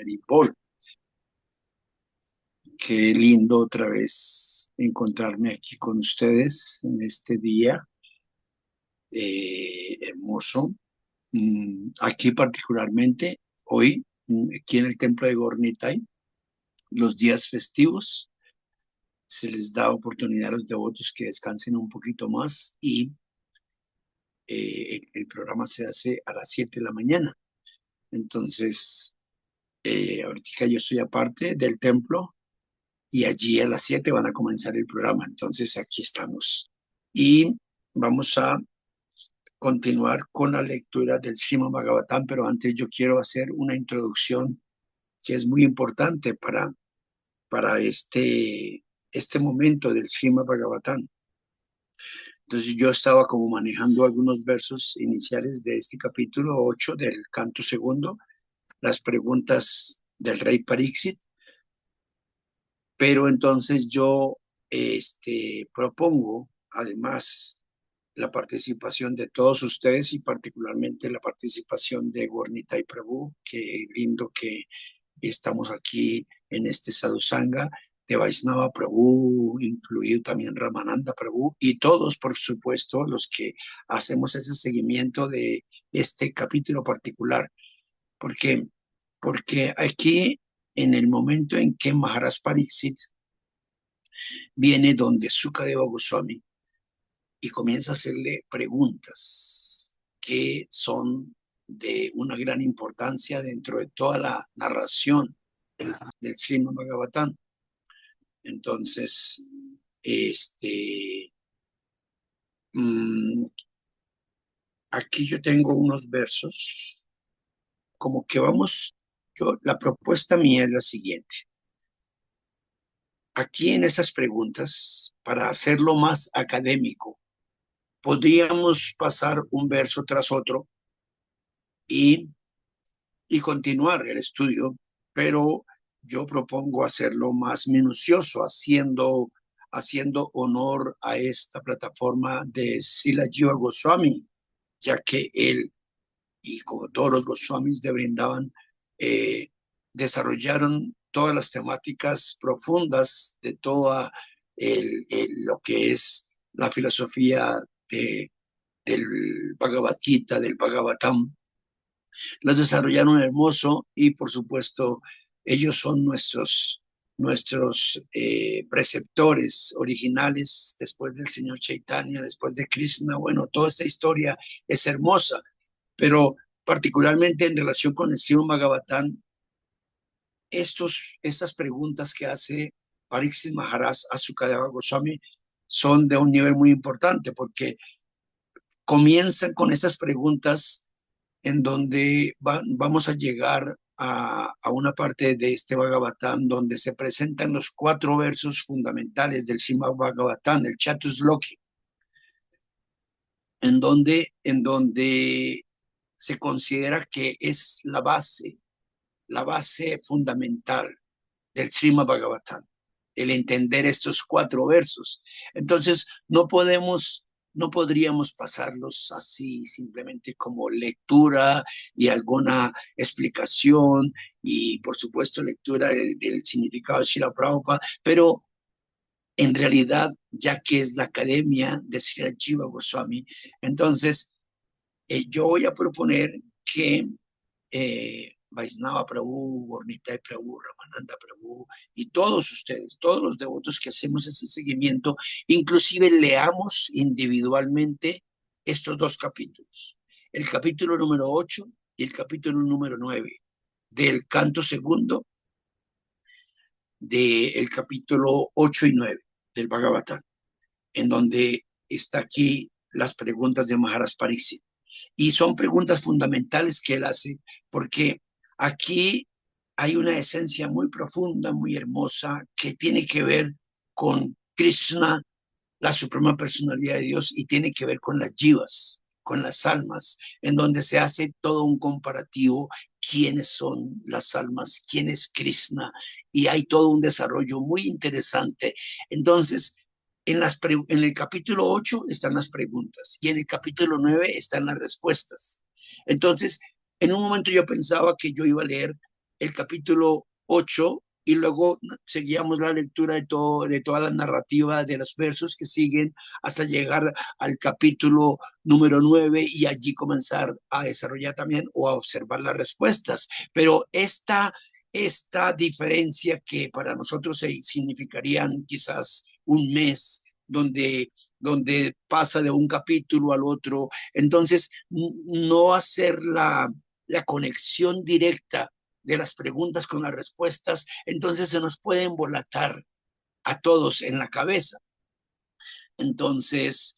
Hare Bol. Qué lindo otra vez encontrarme aquí con ustedes en este día hermoso. Aquí particularmente, hoy, aquí en el templo de Gornitai, los días festivos, se les da oportunidad a los devotos que descansen un poquito más y el programa se hace a las 7 de la mañana. Entonces, ahorita yo estoy aparte del templo y allí a las 7 van a comenzar el programa. Entonces, aquí estamos. Y vamos a continuar con la lectura del Srimad Bhagavatam, pero antes yo quiero hacer una introducción que es muy importante para este momento del Srimad Bhagavatam. Entonces yo estaba como manejando algunos versos iniciales de este capítulo 8 del canto segundo, las preguntas del rey Pariksit, pero entonces yo propongo además la participación de todos ustedes y particularmente la participación de Gornitai Prabhu, que lindo que estamos aquí en este Sadhusanga, de Vaisnava Prabhu, incluido también Ramananda Prabhu, y todos, por supuesto, los que hacemos ese seguimiento de este capítulo particular. ¿Por qué? Porque aquí, en el momento en que Maharaj Pariksit viene donde Sukadeva Goswami y comienza a hacerle preguntas que son de una gran importancia dentro de toda la narración del Srimad Bhagavatam. Entonces, este, mmm, aquí yo tengo unos versos, como que vamos, la propuesta mía es la siguiente. Aquí en esas preguntas, para hacerlo más académico, podríamos pasar un verso tras otro y, y continuar el estudio, pero yo propongo hacerlo más minucioso, haciendo honor a esta plataforma de Srila Jiva Goswami, ya que él y como todos los Goswamis de Vrindavan desarrollaron todas las temáticas profundas de toda lo que es la filosofía del Bhagavad Gita, del Bhagavatam. Las desarrollaron hermoso y por supuesto ellos son nuestros preceptores originales después del Señor Chaitanya, después de Krishna. Bueno, toda esta historia es hermosa, pero particularmente en relación con el Srimad Bhagavatam, estas preguntas que hace Pariksit Maharaj a Sukadeva Goswami son de un nivel muy importante porque comienzan con estas preguntas en donde vamos a llegar a una parte de este Bhagavatam donde se presentan los 4 versos fundamentales del Srimad Bhagavatam, el Chatusloki, en donde se considera que es la base fundamental del Srimad Bhagavatam, el entender estos 4 versos. Entonces, no podríamos pasarlos así simplemente como lectura y alguna explicación y por supuesto lectura del significado de Srila Prabhupada, pero en realidad, ya que es la academia de Srila Jiva Goswami, entonces yo voy a proponer que Vaisnava Prabhu, Gornitai Prabhu, Ramananda Prabhu y todos ustedes, todos los devotos que hacemos ese seguimiento, inclusive leamos individualmente estos 2 capítulos, el capítulo número 8 y el capítulo número 9 del canto segundo del capítulo 8 y 9 del Bhagavatam, en donde está aquí las preguntas de Maharaj Pariksit. Y son preguntas fundamentales que él hace, porque aquí hay una esencia muy profunda, muy hermosa, que tiene que ver con Krishna, la suprema personalidad de Dios, y tiene que ver con las jivas, con las almas, en donde se hace todo un comparativo, quiénes son las almas, quién es Krishna, y hay todo un desarrollo muy interesante. Entonces, en el capítulo 8 están las preguntas y en el capítulo 9 están las respuestas. Entonces, en un momento yo pensaba que yo iba a leer el capítulo 8 y luego seguíamos la lectura de toda la narrativa de los versos que siguen hasta llegar al capítulo número 9 y allí comenzar a desarrollar también o a observar las respuestas. Pero esta diferencia que para nosotros significarían quizás un mes donde pasa de un capítulo al otro, entonces no hacer la conexión directa de las preguntas con las respuestas, entonces se nos puede embolatar a todos en la cabeza. Entonces,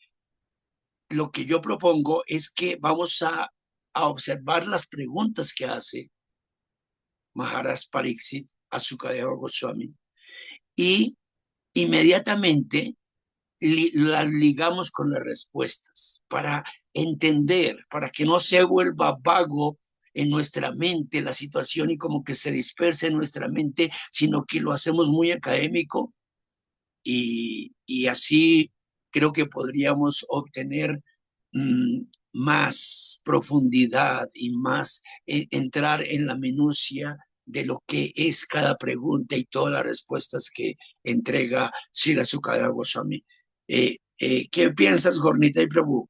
lo que yo propongo es que vamos a observar las preguntas que hace Maharaj Pariksit a Sukadeva Goswami y inmediatamente las ligamos con las respuestas para entender, para que no se vuelva vago en nuestra mente la situación y como que se disperse en nuestra mente, sino que lo hacemos muy académico y así creo que podríamos obtener más profundidad y más entrar en la minucia de lo que es cada pregunta y todas las respuestas que entrega Srila Sukadeva Goswami. ¿Qué piensas, Gornita y Prabhu?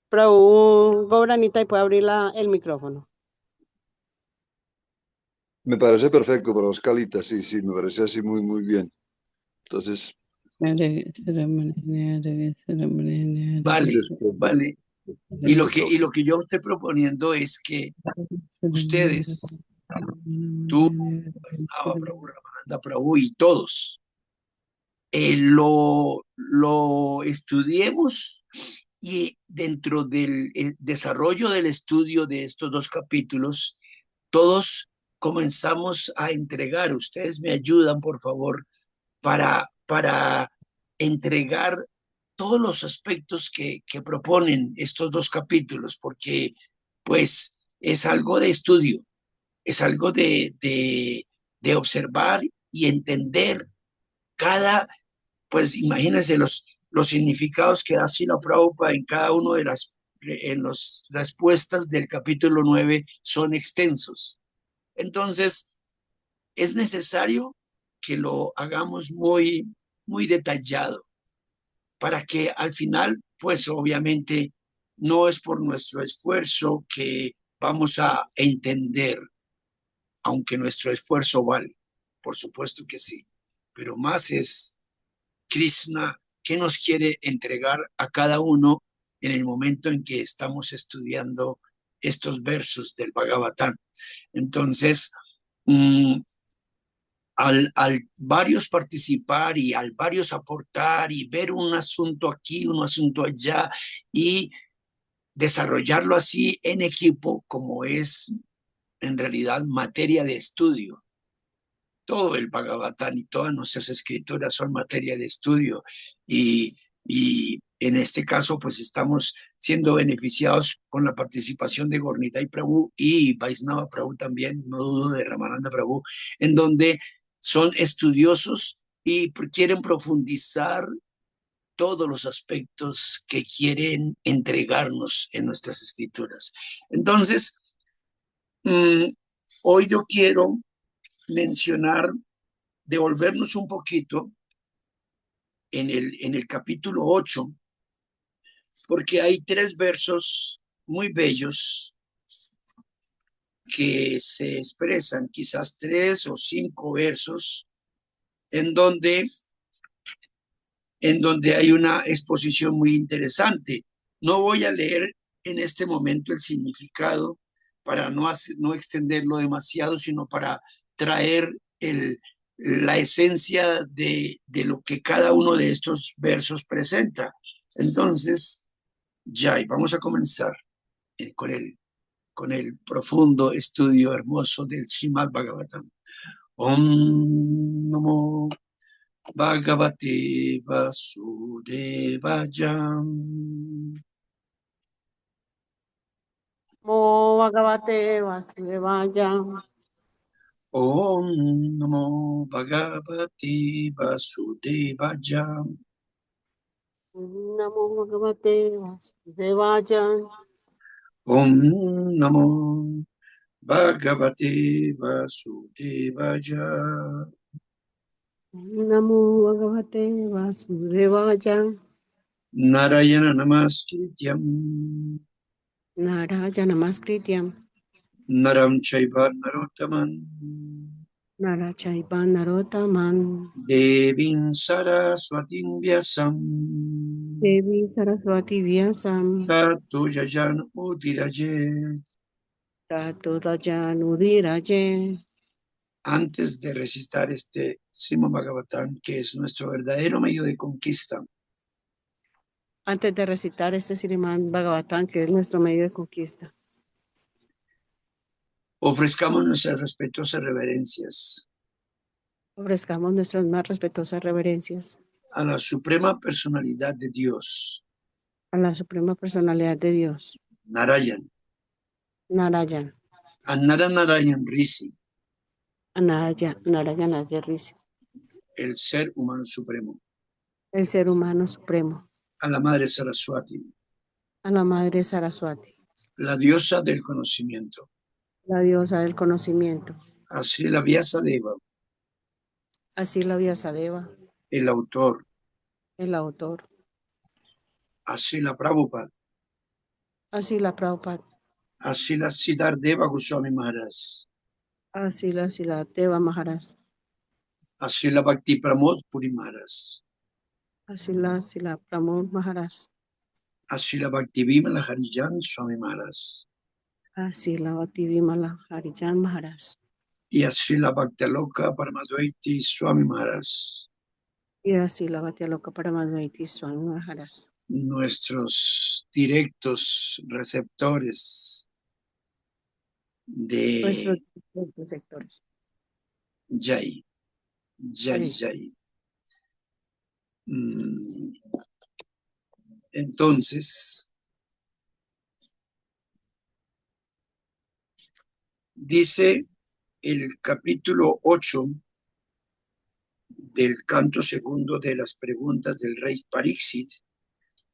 Prabhu Gauranita, y puede abrir el micrófono. Me parece perfecto para los calitas, sí, sí, me parece así muy, muy bien. Entonces, Vale, después vale. Y lo que yo estoy proponiendo es que ustedes, tú, Vaisnava Prabhu, Ramananda Prabhu y todos, lo estudiemos y dentro del desarrollo del estudio de estos dos capítulos, todos comenzamos a entregar. Ustedes me ayudan, por favor, para entregar todos los aspectos que proponen estos dos capítulos, porque pues es algo de estudio, es algo de observar y entender cada, pues imagínense los significados que da Srila Prabhupada en cada uno de en las respuestas del capítulo 9 son extensos. Entonces, es necesario que lo hagamos muy detallado para que al final, pues obviamente no es por nuestro esfuerzo que vamos a entender, aunque nuestro esfuerzo vale, por supuesto que sí, pero más es Krishna que nos quiere entregar a cada uno en el momento en que estamos estudiando estos versos del Bhagavatam. Entonces, al varios participar y al varios aportar y ver un asunto aquí, un asunto allá y desarrollarlo así en equipo como es en realidad materia de estudio. Todo el Bhagavatam y todas nuestras escrituras son materia de estudio y en este caso pues estamos siendo beneficiados con la participación de Gornita y Prabhu y Vaisnava Prabhu también, no dudo de Ramananda Prabhu, en donde son estudiosos y quieren profundizar todos los aspectos que quieren entregarnos en nuestras escrituras. Entonces, hoy yo quiero mencionar, devolvernos un poquito en el capítulo 8, porque hay tres versos muy bellos que se expresan, quizás 3 o 5 versos, en donde, en donde hay una exposición muy interesante. No voy a leer en este momento el significado para no extenderlo demasiado, sino para traer la esencia de lo que cada uno de estos versos presenta. Entonces, ya, y vamos a comenzar con el profundo estudio hermoso del Srimad Bhagavatam. Om Namo Bhagavate Vasudevaya. Mo Bhagavate Vasudevaya. Om Namo Bhagavate Vasudevaya. Namo Bhagavate Vasudevaya. Om Namo Bhagavate Vasudevaya. Namo Bhagavate Vasudevaya. Narayana Namaskrityam Narayana Namaskrityam. Naram Chaiva Narottaman Narachaiva Narotaman. Devim Saraswatim Vyasam Devi Saraswati Vyasam. Tato Yajan Udirajet. Tato Rajanudiraje. Antes de recitar este Srimad Bhagavatam, que es nuestro verdadero medio de conquista, Antes de recitar este Srimad Bhagavatam, que es nuestro medio de conquista, ofrezcamos nuestras respetuosas reverencias ofrezcamos nuestras más respetuosas reverencias a la suprema personalidad de Dios, a la Suprema Personalidad de Dios, Narayan, Narayan, a Narayan Rishi, Narayana Risi, el ser humano supremo, el ser humano supremo, a la Madre Saraswati, a la Madre Saraswati, la diosa del conocimiento, la diosa del conocimiento, a Srila Vyasadeva, así la Vyasadeva, el autor, el autor, a Srila Prabhupada, así la Prabhupada, a Srila Siddhardeva Goswami Maharaj, así la Siladeva Maharaj, a Srila Bhakti Pramod Puri Maharaj, así la Sila Pramod Maharaj, a Srila Bhakti Vimala Harijan Swami Maharaj, así la Bhaktivimala Harijan Maharaj, y a Srila Bhaktaloka Paramadvaiti Swami Maharaj, y así la Bhaktialoka Paramadvaiti Swami Maharaj, nuestros directos receptores nuestros de sectores. Jai, Jai, Sí. Jai. Entonces, dice el capítulo 8 del canto segundo de las preguntas del rey Pariksit.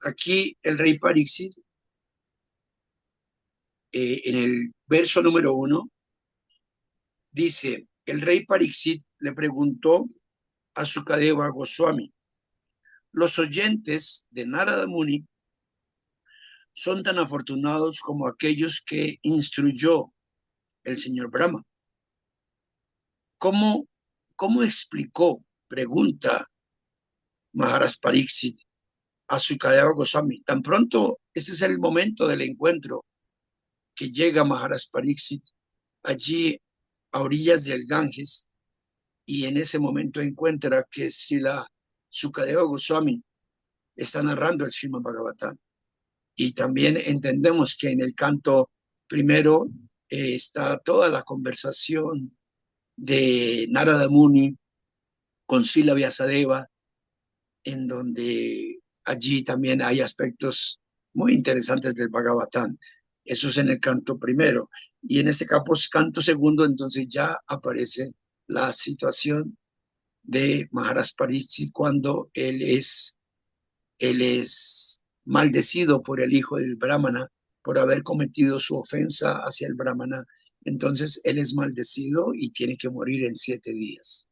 Aquí el rey Pariksit, en el verso número 1, dice, el rey Pariksit le preguntó a Sukadeva Goswami, los oyentes de Narada Muni son tan afortunados como aquellos que instruyó el señor Brahma. ¿Cómo explicó? Pregunta Maharaj Pariksit a Sukadeva Goswami. Tan pronto, este es el momento del encuentro que llega Maharaj Pariksit allí a orillas del Ganges, y en ese momento encuentra que Srila Sukadeva Goswami está narrando el Srimad Bhagavatam. Y también entendemos que en el canto primero está toda la conversación de Narada Muni con Srila Vyasadeva, en donde allí también hay aspectos muy interesantes del Bhagavatam. Eso es en el canto primero. Y en este canto segundo, entonces ya aparece la situación de Maharaj Pariksit cuando él es maldecido por el hijo del Brahmana por haber cometido su ofensa hacia el Brahmana. Entonces él es maldecido y tiene que morir en 7 días.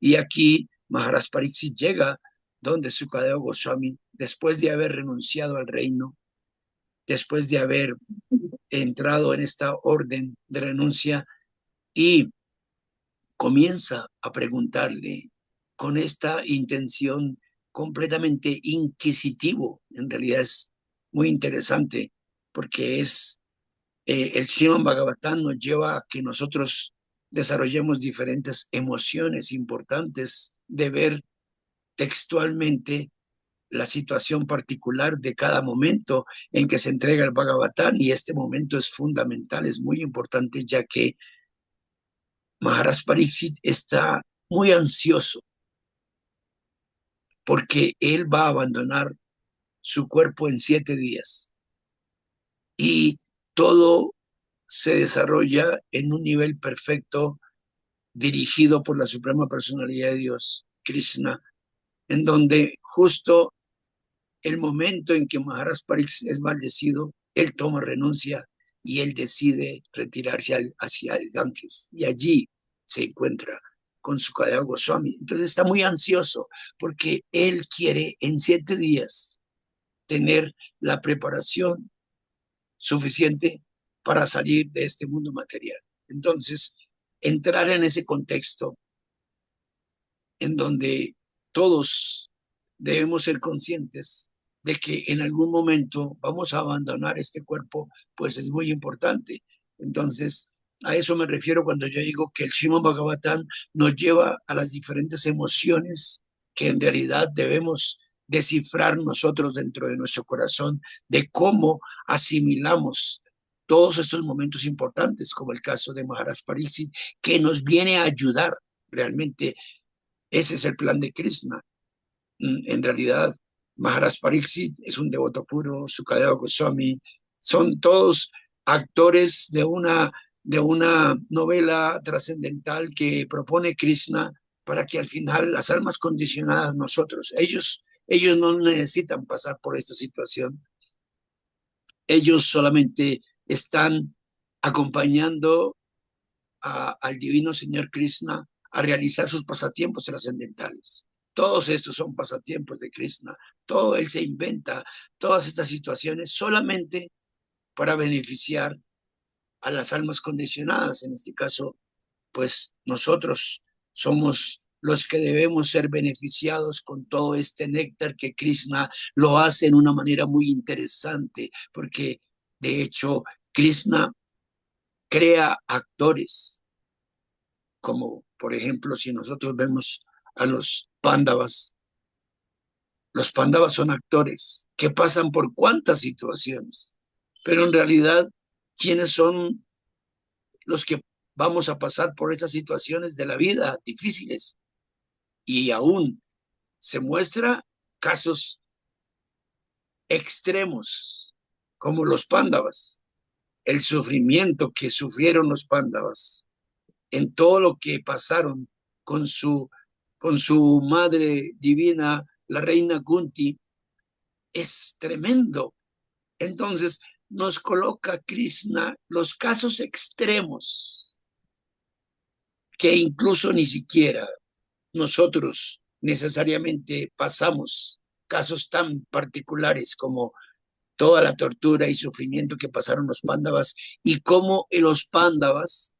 Y aquí Maharaj Pariksit llega donde Sukadeva Goswami, después de haber renunciado al reino, después de haber entrado en esta orden de renuncia, y comienza a preguntarle con esta intención completamente inquisitivo. En realidad es muy interesante porque el Srimad Bhagavatam nos lleva a que nosotros desarrollemos diferentes emociones importantes de ver textualmente la situación particular de cada momento en que se entrega el Bhagavatam, y este momento es fundamental, es muy importante, ya que Maharaj Pariksit está muy ansioso porque él va a abandonar su cuerpo en 7 días y todo se desarrolla en un nivel perfecto dirigido por la Suprema Personalidad de Dios, Krishna, en donde justo el momento en que Maharaj Pariksit es maldecido, él toma renuncia y él decide retirarse hacia el Ganges. Y allí se encuentra con Sukadeva Goswami. Entonces está muy ansioso porque él quiere en 7 días tener la preparación suficiente para salir de este mundo material. Entonces, entrar en ese contexto en donde todos debemos ser conscientes de que en algún momento vamos a abandonar este cuerpo, pues es muy importante. Entonces, a eso me refiero cuando yo digo que el Srimad Bhagavatam nos lleva a las diferentes emociones que en realidad debemos descifrar nosotros dentro de nuestro corazón, de cómo asimilamos todos estos momentos importantes, como el caso de Maharaj Pariksit, que nos viene a ayudar realmente. Ese es el plan de Krishna. En realidad, Maharaj Pariksit es un devoto puro, Sukadeva Goswami, son todos actores de una novela trascendental que propone Krishna para que al final las almas condicionadas, nosotros, ellos no necesitan pasar por esta situación, ellos solamente están acompañando al divino Señor Krishna a realizar sus pasatiempos trascendentales. Todos estos son pasatiempos de Krishna. Todo él se inventa todas estas situaciones solamente para beneficiar a las almas condicionadas. En este caso, pues nosotros somos los que debemos ser beneficiados con todo este néctar que Krishna lo hace en una manera muy interesante, porque de hecho Krishna crea actores, como por ejemplo si nosotros vemos a los Pándavas son actores que pasan por cuántas situaciones, pero en realidad, ¿quiénes son los que vamos a pasar por esas situaciones de la vida difíciles? Y aún se muestra casos extremos, como los Pándavas, el sufrimiento que sufrieron los Pándavas en todo lo que pasaron con su madre divina, la reina Kunti, es tremendo. Entonces nos coloca Krishna los casos extremos que incluso ni siquiera nosotros necesariamente pasamos, casos tan particulares como toda la tortura y sufrimiento que pasaron los Pándavas y cómo los Pándavas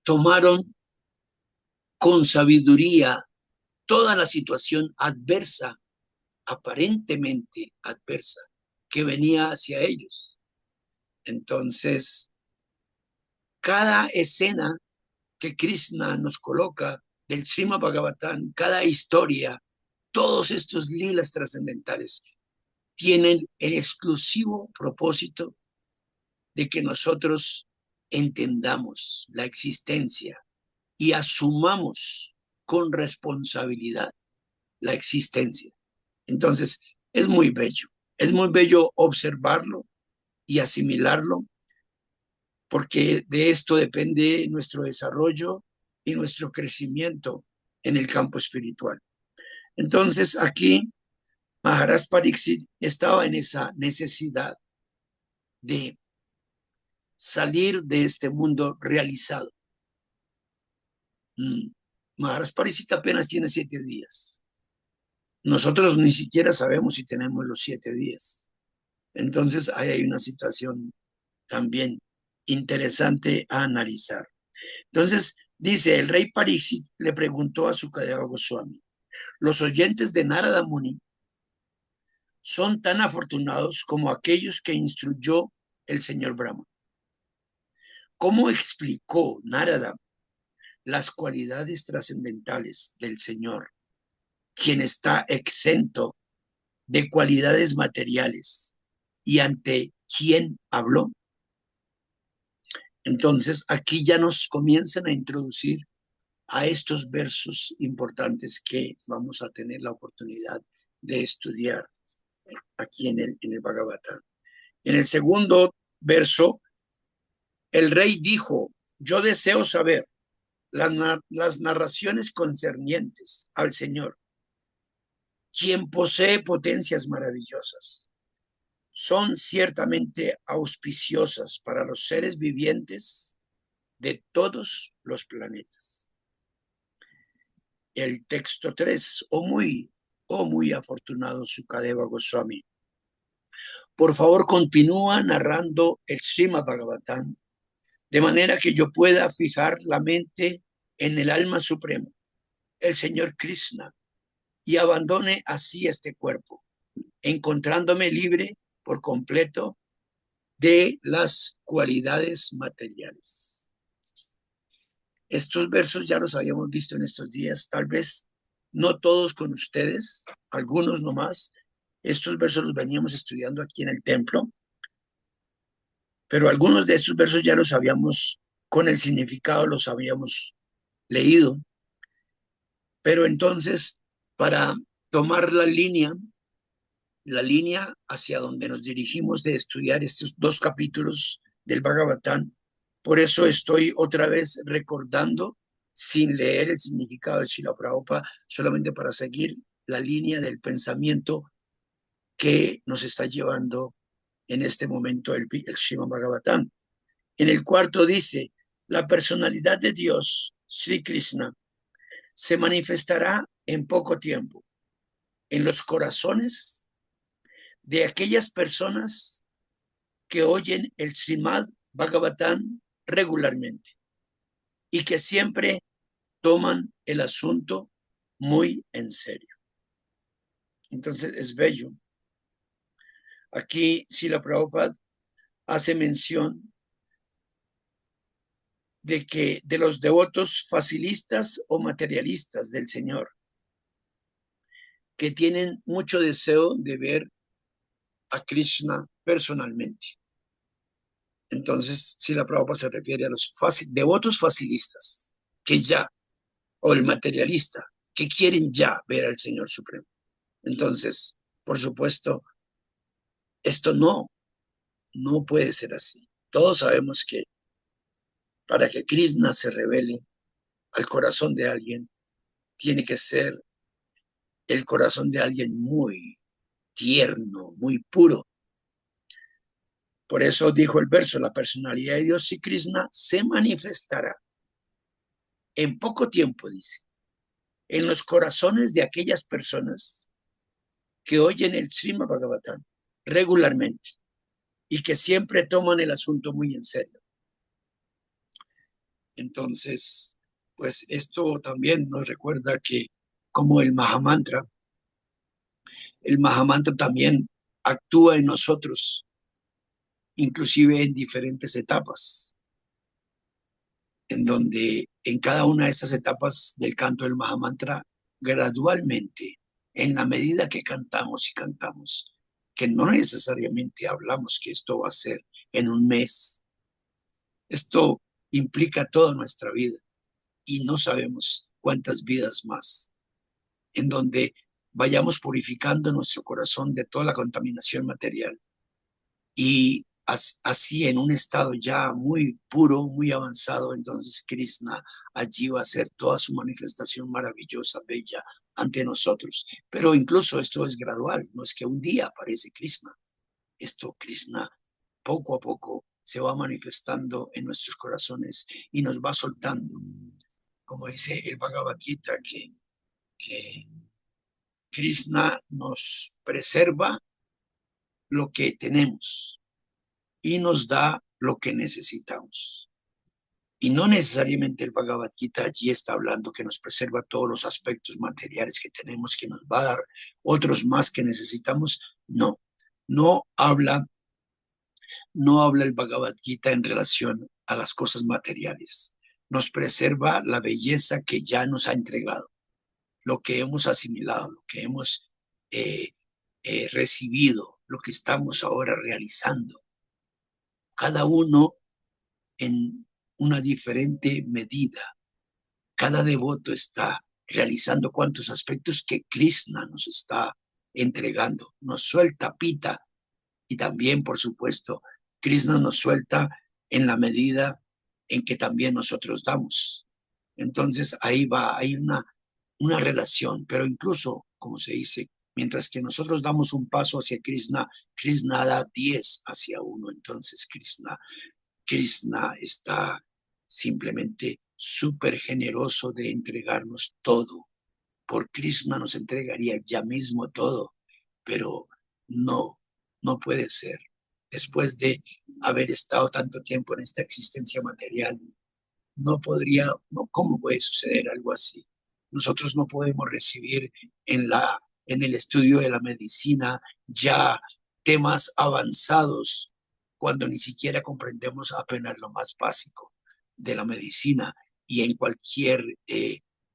tomaron con sabiduría toda la situación adversa, aparentemente adversa, que venía hacia ellos. Entonces, cada escena que Krishna nos coloca del Srimad Bhagavatam, cada historia, todos estos lilas trascendentales, tienen el exclusivo propósito de que nosotros entendamos la existencia y asumamos con responsabilidad la existencia. Entonces, es muy bello observarlo y asimilarlo, porque de esto depende nuestro desarrollo y nuestro crecimiento en el campo espiritual. Entonces, aquí Maharaj Pariksit estaba en esa necesidad de salir de este mundo realizado. Maharaj Pariksit apenas tiene 7 días. Nosotros ni siquiera sabemos si tenemos los 7 días. Entonces, ahí hay una situación también interesante a analizar. Entonces, dice, el rey Pariksit le preguntó a Sukadeva Goswami, los oyentes de Narada Muni son tan afortunados como aquellos que instruyó el señor Brahma. ¿Cómo explicó Narada las cualidades trascendentales del Señor, quien está exento de cualidades materiales y ante quien habló? Entonces, aquí ya nos comienzan a introducir a estos versos importantes que vamos a tener la oportunidad de estudiar aquí en el Bhagavatam. En el segundo verso, el rey dijo, yo deseo saber las narraciones concernientes al Señor, quien posee potencias maravillosas. Son ciertamente auspiciosas para los seres vivientes de todos los planetas. El texto 3, muy afortunado Sukadeva Goswami. Por favor, continúa narrando el Srimad Bhagavatam, de manera que yo pueda fijar la mente en el alma supremo, el Señor Krishna, y abandone así este cuerpo, encontrándome libre por completo de las cualidades materiales. Estos versos ya los habíamos visto en estos días, tal vez no todos con ustedes, algunos nomás. Estos versos los veníamos estudiando aquí en el templo, pero algunos de estos versos ya los habíamos, con el significado los habíamos leído. Pero entonces, para tomar la línea hacia donde nos dirigimos de estudiar estos 2 capítulos del Bhagavatam, por eso estoy otra vez recordando, sin leer el significado de Srila Prabhupada, solamente para seguir la línea del pensamiento que nos está llevando en este momento el Srimad Bhagavatam. En el 4 dice, la personalidad de Dios, Sri Krishna, se manifestará en poco tiempo en los corazones de aquellas personas que oyen el Srimad Bhagavatam regularmente y que siempre toman el asunto muy en serio. Entonces es bello. Aquí Srila Prabhupada hace mención de que de los devotos facilistas o materialistas del Señor, que tienen mucho deseo de ver a Krishna personalmente. Entonces, Srila Prabhupada se refiere a los devotos facilistas, que ya, o el materialista, que quieren ya ver al Señor Supremo. Entonces, por supuesto, esto no puede ser así. Todos sabemos que para que Krishna se revele al corazón de alguien, tiene que ser el corazón de alguien muy tierno, muy puro. Por eso dijo el verso, la personalidad de Dios y Krishna se manifestará en poco tiempo, dice, en los corazones de aquellas personas que oyen el Srimad Bhagavatam regularmente y que siempre toman el asunto muy en serio. Entonces, pues esto también nos recuerda que como el Mahamantra también actúa en nosotros, inclusive en diferentes etapas, en donde en cada una de estas etapas del canto del Mahamantra, gradualmente, en la medida que cantamos y cantamos, que no necesariamente hablamos que esto va a ser en un mes, esto implica toda nuestra vida y no sabemos cuántas vidas más, en donde vayamos purificando nuestro corazón de toda la contaminación material y así en un estado ya muy puro, muy avanzado, entonces Krishna allí va a hacer toda su manifestación maravillosa, bella, ante nosotros. Pero incluso esto es gradual, no es que un día aparece Krishna. Esto Krishna poco a poco se va manifestando en nuestros corazones y nos va soltando. Como dice el Bhagavad Gita, que Krishna nos preserva lo que tenemos y nos da lo que necesitamos. Y no necesariamente el Bhagavad Gita allí está hablando que nos preserva todos los aspectos materiales que tenemos, que nos va a dar otros más que necesitamos. No habla el Bhagavad Gita en relación a las cosas materiales. Nos preserva la belleza que ya nos ha entregado, lo que hemos asimilado, lo que hemos recibido, lo que estamos ahora realizando. Cada uno en una diferente medida. Cada devoto está realizando cuantos aspectos que Krishna nos está entregando. Nos suelta pita y también, por supuesto, Krishna nos suelta en la medida en que también nosotros damos. Entonces ahí va, hay una relación, pero incluso, como se dice, Mientras que nosotros damos un paso hacia Krishna, Krishna da 10 hacia uno. Entonces Krishna está simplemente súper generoso de entregarnos todo. Por Krishna nos entregaría ya mismo todo, pero no puede ser. Después de haber estado tanto tiempo en esta existencia material, ¿cómo puede suceder algo así? Nosotros no podemos recibir en el estudio de la medicina ya temas avanzados cuando ni siquiera comprendemos apenas lo más básico de la medicina, y en cualquier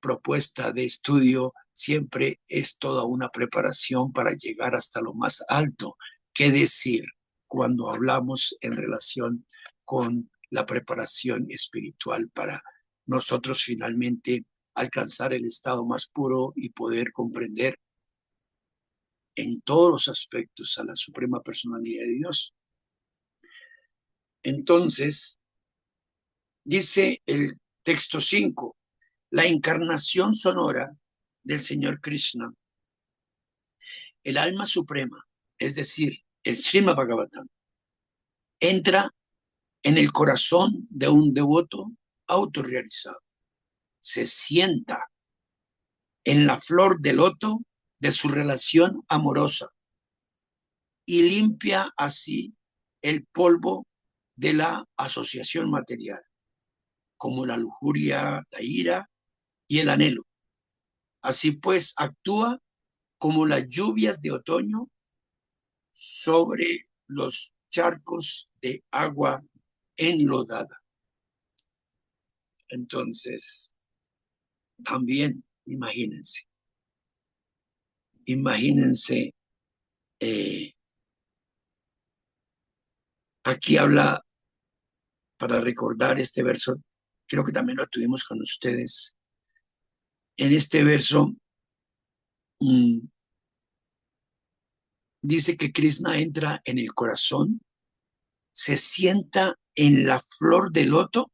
propuesta de estudio siempre es toda una preparación para llegar hasta lo más alto. ¿Qué decir cuando hablamos en relación con la preparación espiritual para nosotros finalmente alcanzar el estado más puro y poder comprender en todos los aspectos a la suprema personalidad de Dios? Entonces, dice el texto 5, la encarnación sonora del Señor Krishna, el alma suprema, es decir, el Srimad Bhagavatam, entra en el corazón de un devoto autorrealizado. Se sienta en la flor de loto de su relación amorosa y limpia así el polvo de la asociación material, como la lujuria, la ira y el anhelo. Así pues, actúa como las lluvias de otoño sobre los charcos de agua enlodada. Entonces, también imagínense aquí habla, para recordar este verso, creo que también lo tuvimos con ustedes. En este verso dice que Krishna entra en el corazón, se sienta en la flor de loto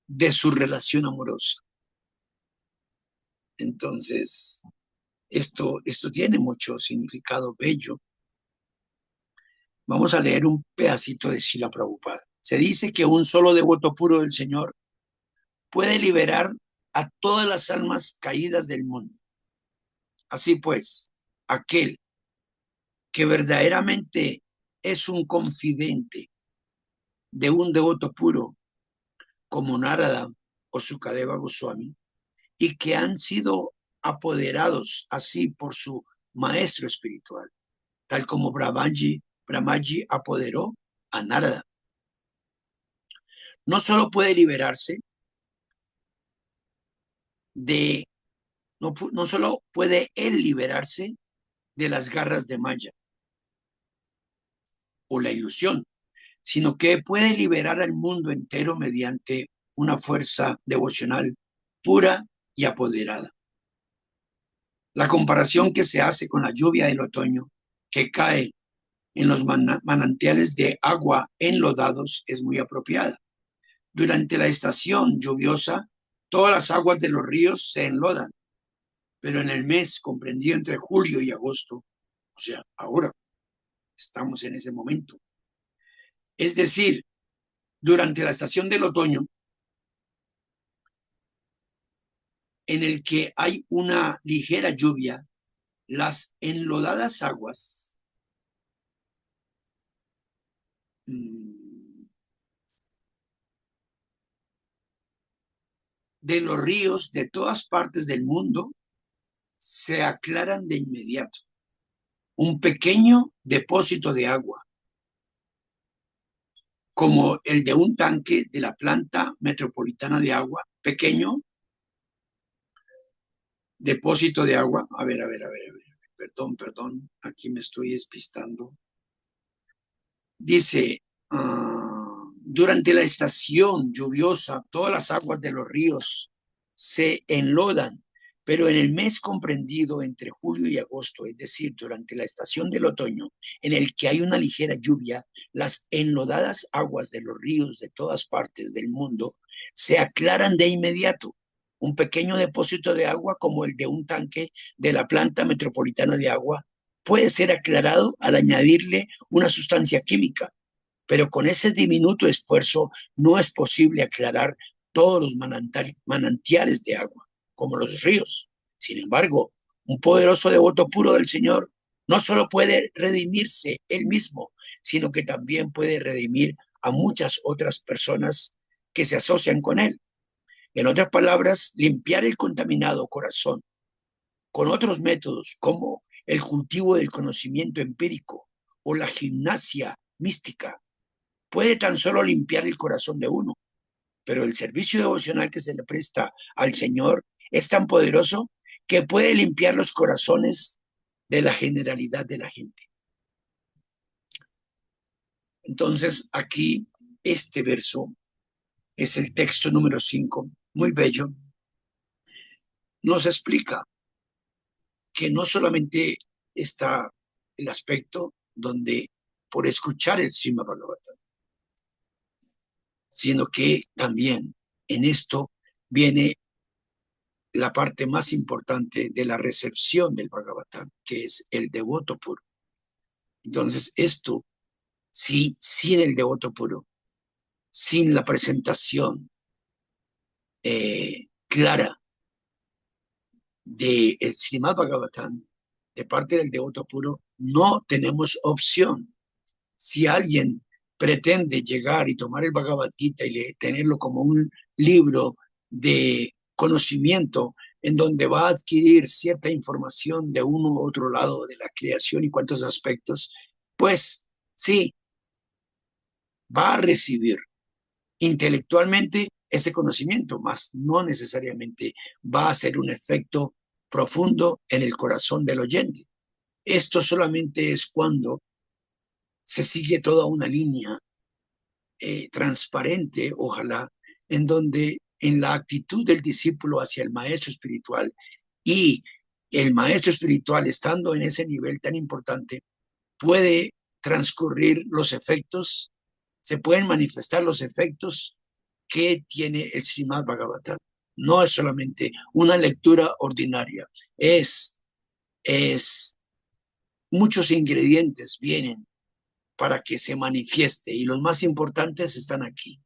de su relación amorosa. Entonces, esto tiene mucho significado bello. Vamos a leer un pedacito de Srila Prabhupada. Se dice que un solo devoto puro del Señor puede liberar a todas las almas caídas del mundo. Así pues, aquel que verdaderamente es un confidente de un devoto puro como Narada o Sukadeva Goswami, y que han sido apoderados así por su maestro espiritual, tal como Brahmaji apoderó a Narada. No solo puede liberarse no solo puede él liberarse de las garras de Maya o la ilusión, sino que puede liberar al mundo entero mediante una fuerza devocional pura y apoderada. La comparación que se hace con la lluvia del otoño que cae en los manantiales de agua enlodados es muy apropiada. Durante la estación lluviosa, todas las aguas de los ríos se enlodan, pero en el mes comprendido entre julio y agosto, o sea, ahora estamos en ese momento, es decir, durante la estación del otoño, en el que hay una ligera lluvia, las enlodadas aguas de los ríos de todas partes del mundo se aclaran de inmediato. Un pequeño depósito de agua, como el de un tanque de la planta metropolitana de agua, pequeño depósito de agua. A ver, perdón, aquí me estoy despistando. Dice, durante la estación lluviosa, todas las aguas de los ríos se enlodan, pero en el mes comprendido entre julio y agosto, es decir, durante la estación del otoño, en el que hay una ligera lluvia, las enlodadas aguas de los ríos de todas partes del mundo se aclaran de inmediato. Un pequeño depósito de agua como el de un tanque de la planta metropolitana de agua puede ser aclarado al añadirle una sustancia química, pero con ese diminuto esfuerzo no es posible aclarar todos los manantiales de agua, como los ríos. Sin embargo, un poderoso devoto puro del Señor no solo puede redimirse él mismo, sino que también puede redimir a muchas otras personas que se asocian con él. En otras palabras, limpiar el contaminado corazón con otros métodos como el cultivo del conocimiento empírico o la gimnasia mística puede tan solo limpiar el corazón de uno, pero el servicio devocional que se le presta al Señor es tan poderoso que puede limpiar los corazones de la generalidad de la gente. Entonces, aquí este verso es el texto número 5, muy bello, nos explica que no solamente está el aspecto donde por escuchar el Srimad Bhagavatam, sino que también en esto viene la parte más importante de la recepción del Bhagavatam, que es el devoto puro. Entonces, esto, sí, sin el devoto puro, sin la presentación clara del Srimad Bhagavatam, de parte del devoto puro, no tenemos opción. Si alguien pretende llegar y tomar el Bhagavad Gita y tenerlo como un libro de conocimiento en donde va a adquirir cierta información de uno u otro lado de la creación y cuantos aspectos, pues sí, va a recibir intelectualmente ese conocimiento, mas no necesariamente va a hacer un efecto profundo en el corazón del oyente. Esto solamente es cuando se sigue toda una línea transparente, ojalá, en donde en la actitud del discípulo hacia el maestro espiritual y el maestro espiritual estando en ese nivel tan importante, puede transcurrir los efectos, se pueden manifestar los efectos que tiene el Srimad Bhagavatam. No es solamente una lectura ordinaria, es muchos ingredientes vienen para que se manifieste y los más importantes están aquí.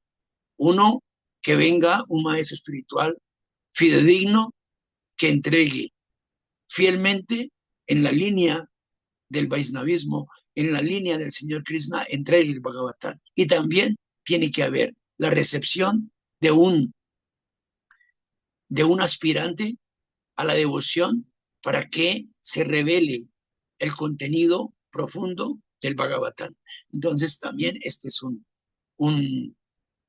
Uno, que venga un maestro espiritual fidedigno que entregue fielmente en la línea del Vaisnavismo, en la línea del Señor Krishna, entregue el Bhagavatam. Y también tiene que haber la recepción de un aspirante a la devoción para que se revele el contenido profundo del Bhagavatam. Entonces también este es un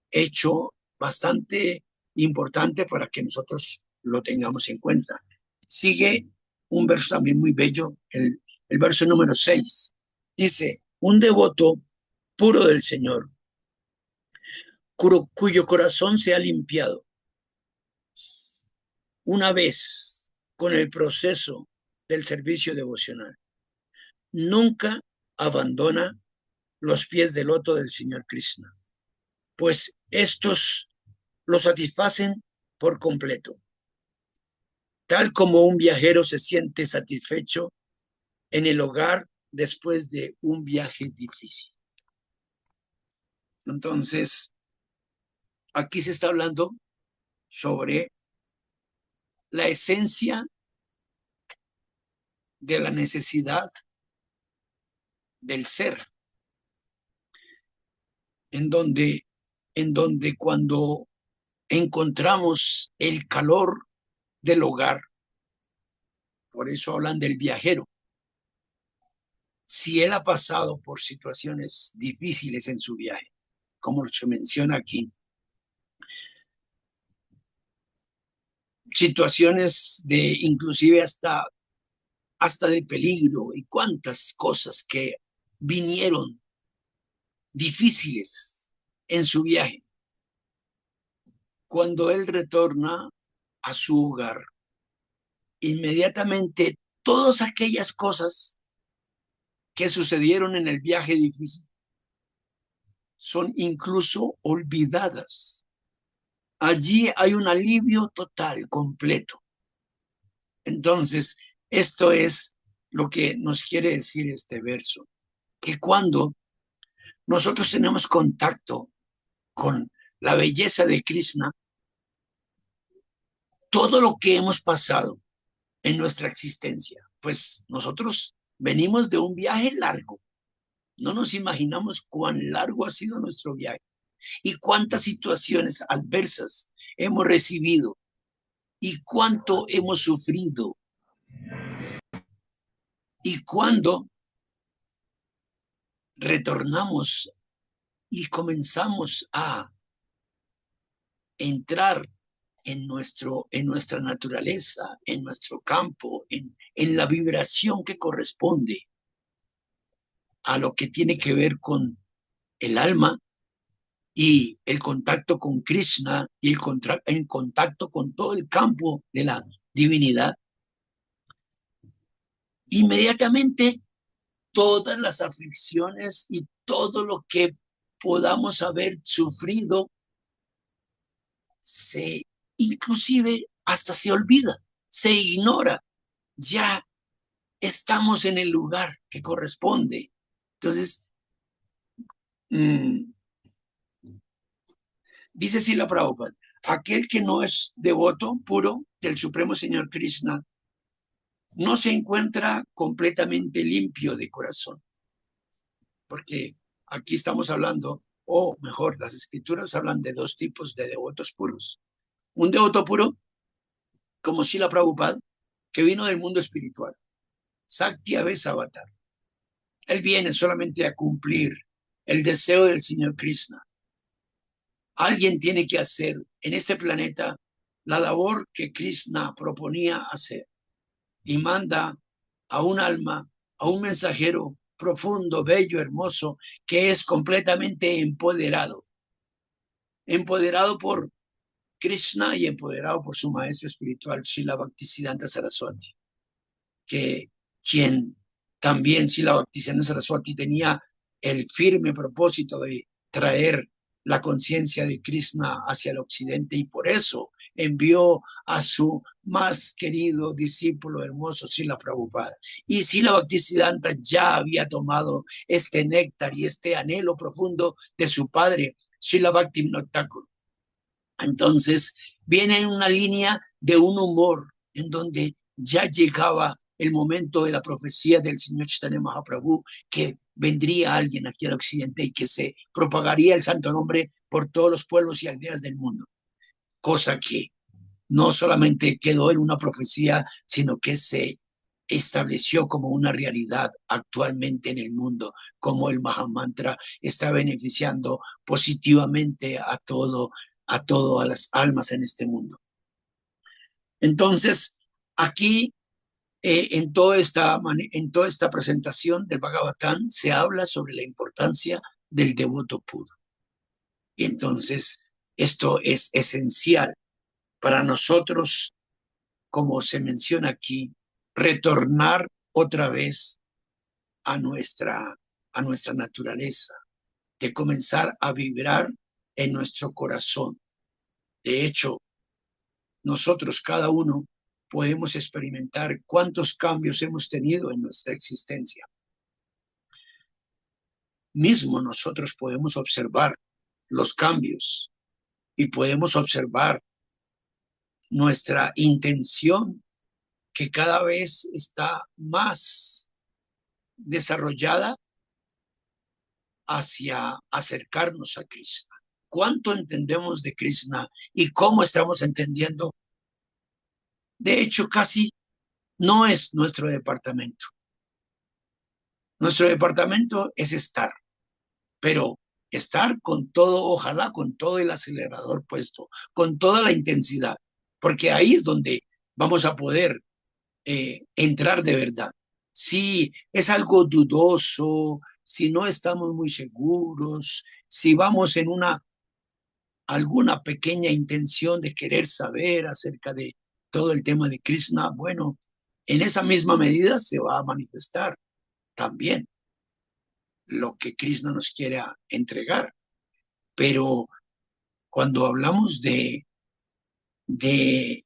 hecho bastante importante para que nosotros lo tengamos en cuenta. Sigue un verso también muy bello, el verso número 6. Dice, un devoto puro del Señor, cuyo corazón se ha limpiado una vez con el proceso del servicio devocional, nunca abandona los pies del loto del Señor Krishna, pues estos lo satisfacen por completo, tal como un viajero se siente satisfecho en el hogar después de un viaje difícil. Entonces, aquí se está hablando sobre la esencia de la necesidad del ser, en donde cuando encontramos el calor del hogar, por eso hablan del viajero. Si él ha pasado por situaciones difíciles en su viaje, como se menciona aquí, situaciones de inclusive hasta de peligro y cuantas cosas que vinieron difíciles en su viaje. Cuando él retorna a su hogar, inmediatamente todas aquellas cosas que sucedieron en el viaje difícil son incluso olvidadas allí hay un alivio total, completo. Entonces, esto es lo que nos quiere decir este verso, que cuando nosotros tenemos contacto con la belleza de Krishna, todo lo que hemos pasado en nuestra existencia, pues nosotros venimos de un viaje largo. No nos imaginamos cuán largo ha sido nuestro viaje y cuántas situaciones adversas hemos recibido y cuánto hemos sufrido. Y cuando retornamos y comenzamos a entrar en nuestra naturaleza, en nuestro campo, en la vibración que corresponde a lo que tiene que ver con el alma y el contacto con Krishna y el contacto con todo el campo de la divinidad, inmediatamente todas las aflicciones y todo lo que podamos haber sufrido inclusive hasta se olvida, se ignora. Ya estamos en el lugar que corresponde. Entonces, dice Srila Prabhupada, aquel que no es devoto puro del Supremo Señor Krishna no se encuentra completamente limpio de corazón, porque aquí estamos hablando, o mejor, las escrituras hablan de dos tipos de devotos puros. Un devoto puro, como Srila Prabhupada, que vino del mundo espiritual, Sakyavesa Avatar. Él viene solamente a cumplir el deseo del Señor Krishna. Alguien tiene que hacer en este planeta la labor que Krishna proponía hacer y manda a un alma, a un mensajero profundo, bello, hermoso, que es completamente empoderado por Krishna y empoderado por su maestro espiritual, Srila Bhaktisiddhanta Saraswati, que quien también Srila Bhaktisiddhanta Saraswati tenía el firme propósito de traer la conciencia de Krishna hacia el occidente y por eso envió a su más querido discípulo hermoso Srila Prabhupada. Y Srila Bhaktisiddhanta ya había tomado este néctar y este anhelo profundo de su padre, Srila Bhaktivinoda Thakur. Entonces viene en una línea de un humor en donde ya llegaba el momento de la profecía del Señor Chaitanya Mahaprabhu, que vendría alguien aquí al occidente y que se propagaría el santo nombre por todos los pueblos y aldeas del mundo. Cosa que no solamente quedó en una profecía, sino que se estableció como una realidad actualmente en el mundo, como el Mahamantra está beneficiando positivamente a todas las almas en este mundo. Entonces, aquí en toda esta presentación del Bhagavatam se habla sobre la importancia del devoto puro. Y entonces, esto es esencial para nosotros, como se menciona aquí, retornar otra vez a nuestra naturaleza, de comenzar a vibrar en nuestro corazón. De hecho, nosotros, cada uno, podemos experimentar cuántos cambios hemos tenido en nuestra existencia. Mismo nosotros podemos observar los cambios y podemos observar nuestra intención que cada vez está más desarrollada hacia acercarnos a Krishna. ¿Cuánto entendemos de Krishna y cómo estamos entendiendo? De hecho, casi no es nuestro departamento. Nuestro departamento es estar, pero estar con todo, ojalá con todo el acelerador puesto, con toda la intensidad, porque ahí es donde vamos a poder entrar de verdad. Si es algo dudoso, si no estamos muy seguros, si vamos en alguna pequeña intención de querer saber acerca de todo el tema de Krishna, bueno, en esa misma medida se va a manifestar también lo que Krishna nos quiere entregar. Pero cuando hablamos de de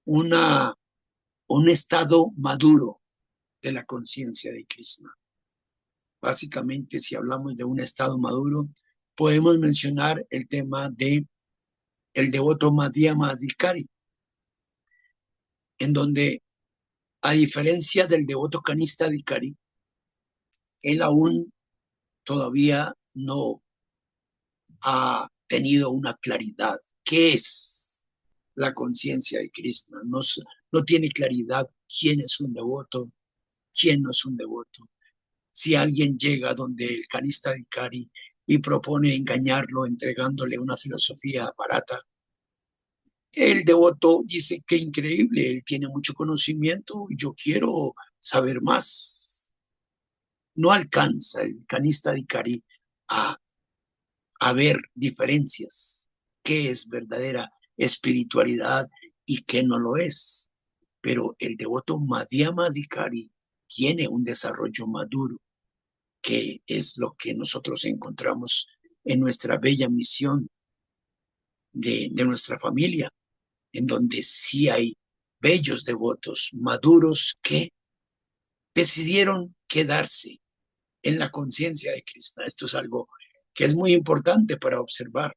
un estado maduro de la conciencia de Krishna. Básicamente, si hablamos de un estado maduro, podemos mencionar el tema de el devoto Madhyama Adhikari, en donde, a diferencia del devoto Kanista Adhikari, él aún todavía no ha tenido una claridad. ¿Qué es la conciencia de Krishna? No tiene claridad quién es un devoto, quién no es un devoto. Si alguien llega donde el Kanista Adhikari y propone engañarlo entregándole una filosofía barata, el devoto dice que increíble, él tiene mucho conocimiento y yo quiero saber más. No alcanza el Kanista Adhikari a ver diferencias, qué es verdadera espiritualidad y qué no lo es. Pero el devoto Madhyama Adhikari tiene un desarrollo maduro, que es lo que nosotros encontramos en nuestra bella misión de nuestra familia, en donde sí hay bellos devotos maduros que decidieron quedarse en la conciencia de Krishna. Esto es algo que es muy importante para observar,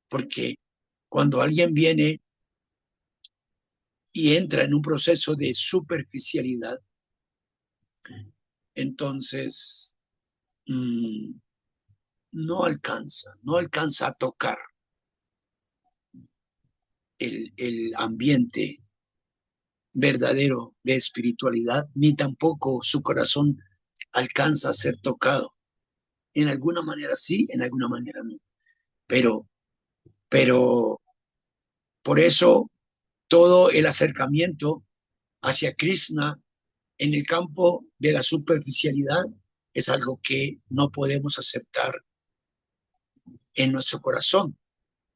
porque cuando alguien viene y entra en un proceso de superficialidad, entonces no alcanza a tocar el ambiente verdadero de espiritualidad, ni tampoco su corazón alcanza a ser tocado. En alguna manera sí, en alguna manera no. Pero por eso todo el acercamiento hacia Krishna en el campo de la superficialidad es algo que no podemos aceptar en nuestro corazón.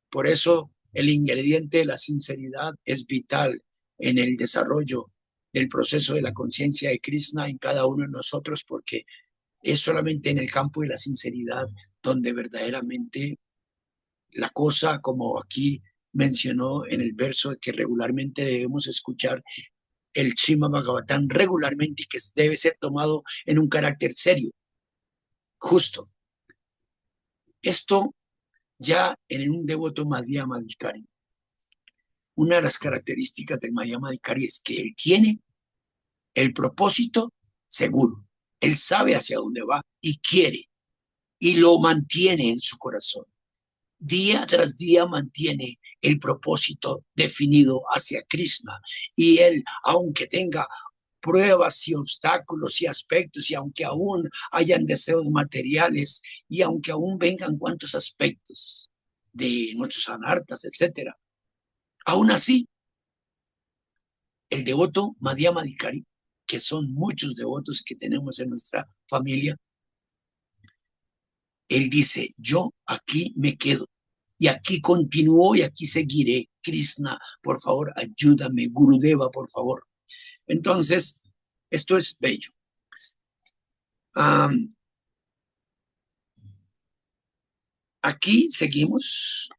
Por eso el ingrediente de la sinceridad es vital en el desarrollo del proceso de la conciencia de Krishna en cada uno de nosotros, porque es solamente en el campo de la sinceridad donde verdaderamente la cosa, como aquí mencionó en el verso, que regularmente debemos escuchar el Srimad Bhagavatam regularmente y que debe ser tomado en un carácter serio, justo. Esto ya en un devoto Madhyama Adhikari. Una de las características del Madhyama Adhikari es que él tiene el propósito seguro. Él sabe hacia dónde va y quiere y lo mantiene en su corazón. Día tras día mantiene el propósito definido hacia Krishna y él, aunque tenga pruebas y obstáculos y aspectos y aunque aún hayan deseos materiales y aunque aún vengan cuantos aspectos de nuestros anartas, etcétera, aún así el devoto Madhyama Adhikari, que son muchos devotos que tenemos en nuestra familia, él dice, yo aquí me quedo y aquí continúo y aquí seguiré. Krishna, por favor, ayúdame. Gurudeva, por favor. Entonces, esto es bello. Aquí seguimos.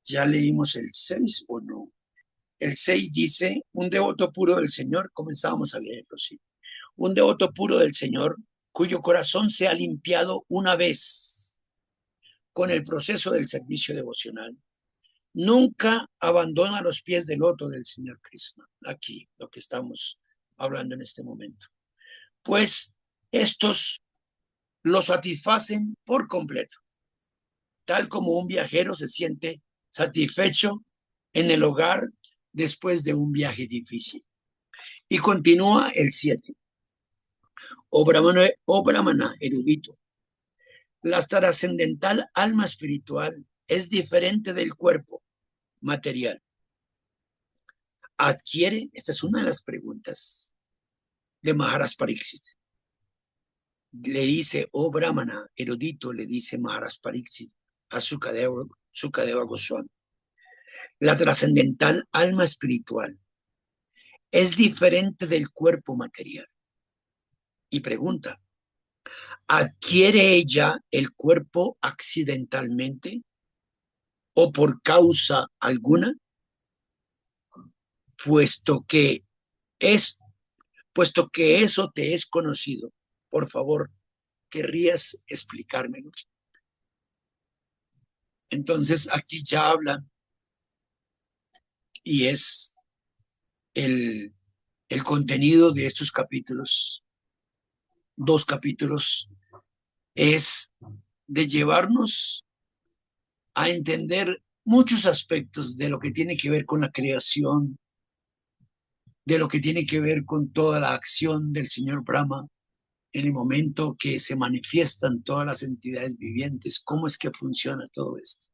Ya leímos el 6 o no. El 6 dice, un devoto puro del Señor, comenzábamos a leerlo, sí. Un devoto puro del Señor, cuyo corazón se ha limpiado una vez con el proceso del servicio devocional, nunca abandona los pies del loto del Señor Krishna. Aquí, lo que estamos hablando en este momento. Pues estos lo satisfacen por completo, tal como un viajero se siente satisfecho en el hogar después de un viaje difícil. Y continúa el 7. Oh Brahmana erudito, la trascendental alma espiritual es diferente del cuerpo material. Adquiere, esta es una de las preguntas de Maharaj Pariksit. Le dice, oh Brahmana erudito, le dice Maharaj Pariksit a Sukadeva Goswami. La trascendental alma espiritual es diferente del cuerpo material. Y pregunta, ¿Adquiere ella el cuerpo accidentalmente o por causa alguna? Puesto que es, puesto que eso te es conocido, por favor, ¿querrías explicármelo? Entonces aquí ya hablan y es el, el contenido de estos capítulos, 2 capítulos, es de llevarnos a entender muchos aspectos de lo que tiene que ver con la creación, de lo que tiene que ver con toda la acción del señor Brahma en el momento que se manifiestan todas las entidades vivientes, cómo es que funciona todo esto.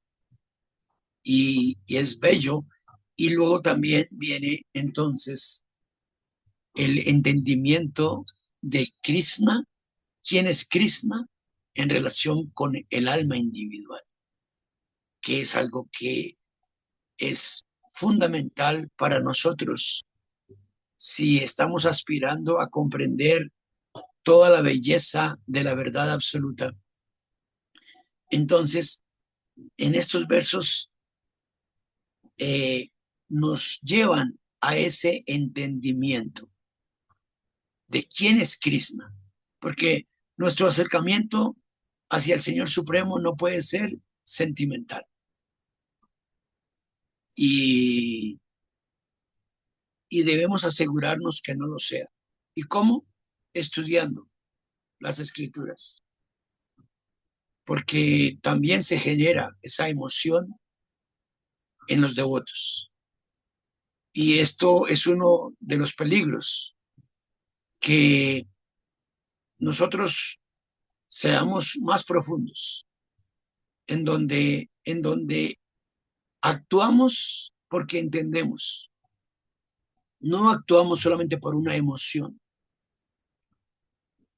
Y es bello. Y luego también viene entonces el entendimiento de Krishna, quién es Krishna en relación con el alma individual, que es algo que es fundamental para nosotros si estamos aspirando a comprender toda la belleza de la verdad absoluta. Entonces, en estos versos nos llevan a ese entendimiento de quién es Krishna, porque nuestro acercamiento hacia el Señor Supremo no puede ser sentimental. Y, y debemos asegurarnos que no lo sea. ¿Y cómo? Estudiando las escrituras, porque también se genera esa emoción en los devotos. Y esto es uno de los peligros, que nosotros seamos más profundos, en donde actuamos porque entendemos, no actuamos solamente por una emoción,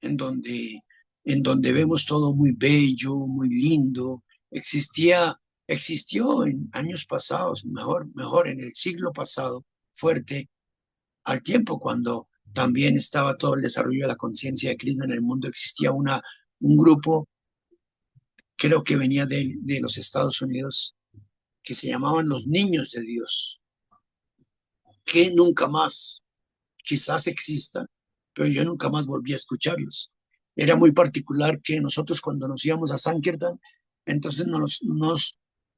en donde, en donde vemos todo muy bello, muy lindo. Existió en años pasados, mejor en el siglo pasado, fuerte, al tiempo cuando también estaba todo el desarrollo de la conciencia de Krishna en el mundo, existía un grupo, creo que venía de los Estados Unidos, que se llamaban los Niños de Dios, que nunca más, quizás exista, pero yo nunca más volví a escucharlos. Era muy particular que nosotros cuando nos íbamos a Sankirtan, entonces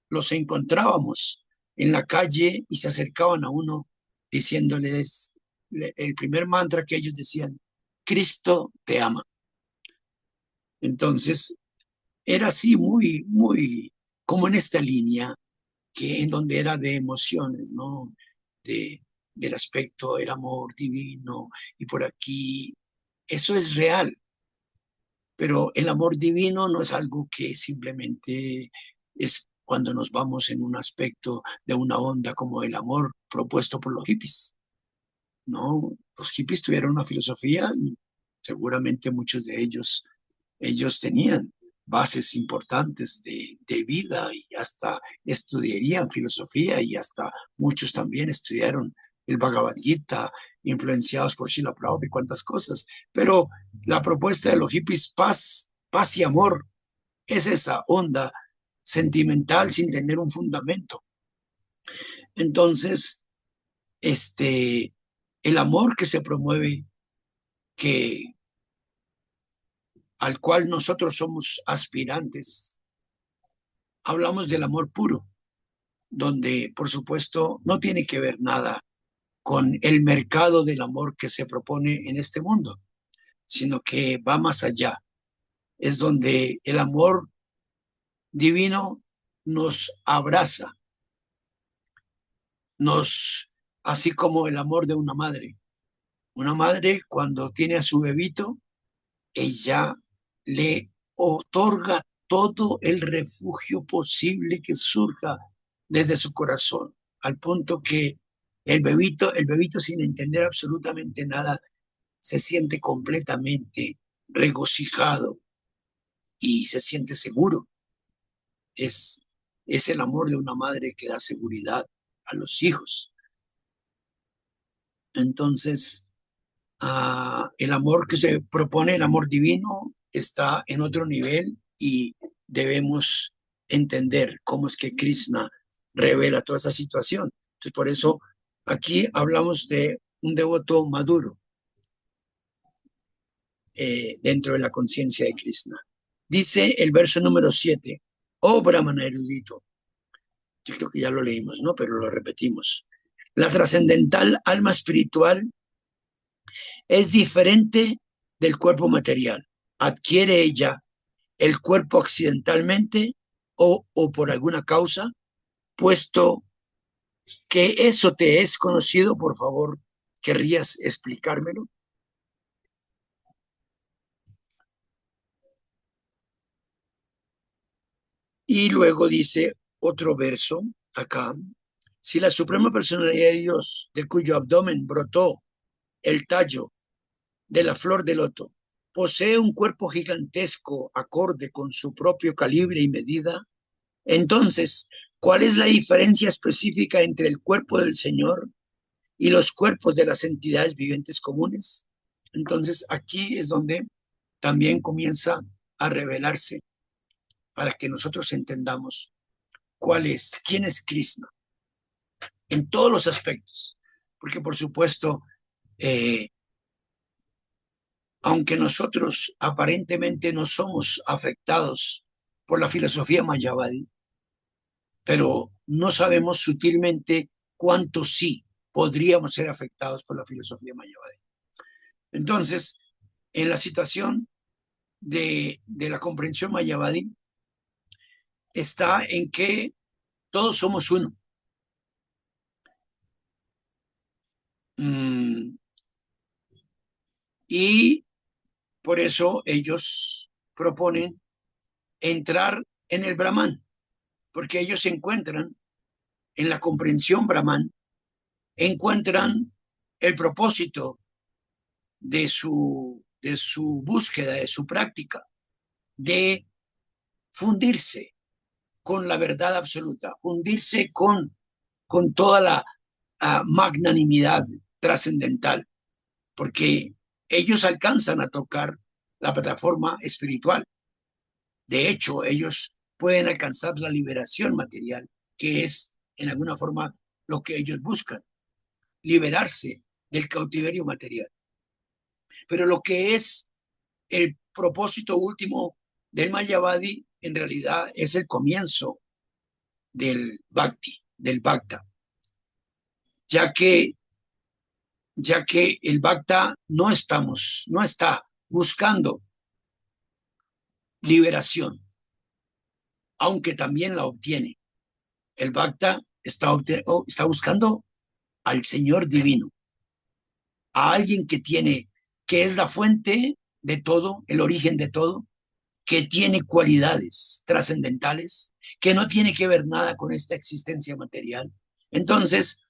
los encontrábamos en la calle y se acercaban a uno diciéndoles el primer mantra que ellos decían: Cristo te ama. Entonces era así muy como en esta línea, que en donde era de emociones, ¿no? De, del aspecto, el amor divino, y por aquí, eso es real, pero el amor divino no es algo que simplemente es cuando nos vamos en un aspecto de una onda como el amor propuesto por los hippies, ¿no? Los hippies tuvieron una filosofía y seguramente muchos de ellos tenían bases importantes de vida y hasta estudiarían filosofía y hasta muchos también estudiaron el Bhagavad Gita, influenciados por Srila Prabhupada y cuantas cosas. Pero la propuesta de los hippies, paz y amor, es esa onda sentimental sin tener un fundamento. Entonces, el amor que se promueve, que al cual nosotros somos aspirantes, hablamos del amor puro, donde por supuesto no tiene que ver nada con el mercado del amor que se propone en este mundo, sino que va más allá. Es donde el amor divino nos abraza, así como el amor de una madre. Una madre cuando tiene a su bebito, ella le otorga todo el refugio posible que surja desde su corazón, al punto que el bebito sin entender absolutamente nada, se siente completamente regocijado y se siente seguro. Es, es el amor de una madre que da seguridad a los hijos. Entonces, el amor que se propone, el amor divino, está en otro nivel y debemos entender cómo es que Krishna revela toda esa situación. Entonces, por eso aquí hablamos de un devoto maduro dentro de la conciencia de Krishna. Dice el verso número 7, oh Brahmana erudito, yo creo que ya lo leímos, ¿no? Pero lo repetimos. La trascendental alma espiritual es diferente del cuerpo material. Adquiere ella el cuerpo accidentalmente o por alguna causa, puesto que eso te es conocido, por favor, ¿querrías explicármelo? Y luego dice otro verso acá, si la suprema personalidad de Dios, de cuyo abdomen brotó el tallo de la flor de loto, posee un cuerpo gigantesco acorde con su propio calibre y medida, entonces, ¿cuál es la diferencia específica entre el cuerpo del Señor y los cuerpos de las entidades vivientes comunes? Entonces, aquí es donde también comienza a revelarse para que nosotros entendamos quién es Krishna en todos los aspectos. Porque, por supuesto, aunque nosotros aparentemente no somos afectados por la filosofía Mayavadi, pero no sabemos sutilmente cuánto sí podríamos ser afectados por la filosofía Mayavadi. Entonces, en la situación de la comprensión Mayavadi está en que todos somos uno. Y por eso ellos proponen entrar en el Brahman, porque ellos se encuentran en la comprensión Brahman, encuentran el propósito de su búsqueda, de su práctica, de fundirse con la verdad absoluta, fundirse con toda la magnanimidad trascendental, porque ellos alcanzan a tocar la plataforma espiritual. De hecho, ellos pueden alcanzar la liberación material, que es en alguna forma lo que ellos buscan, liberarse del cautiverio material. Pero lo que es el propósito último del Mayavadi en realidad es el comienzo del Bhakti, del Bhakta, ya que el Bhakta no está buscando liberación, aunque también la obtiene. El Bhakta está buscando al Señor divino, a alguien que es la fuente de todo, el origen de todo, que tiene cualidades trascendentales, que no tiene que ver nada con esta existencia material. Entonces,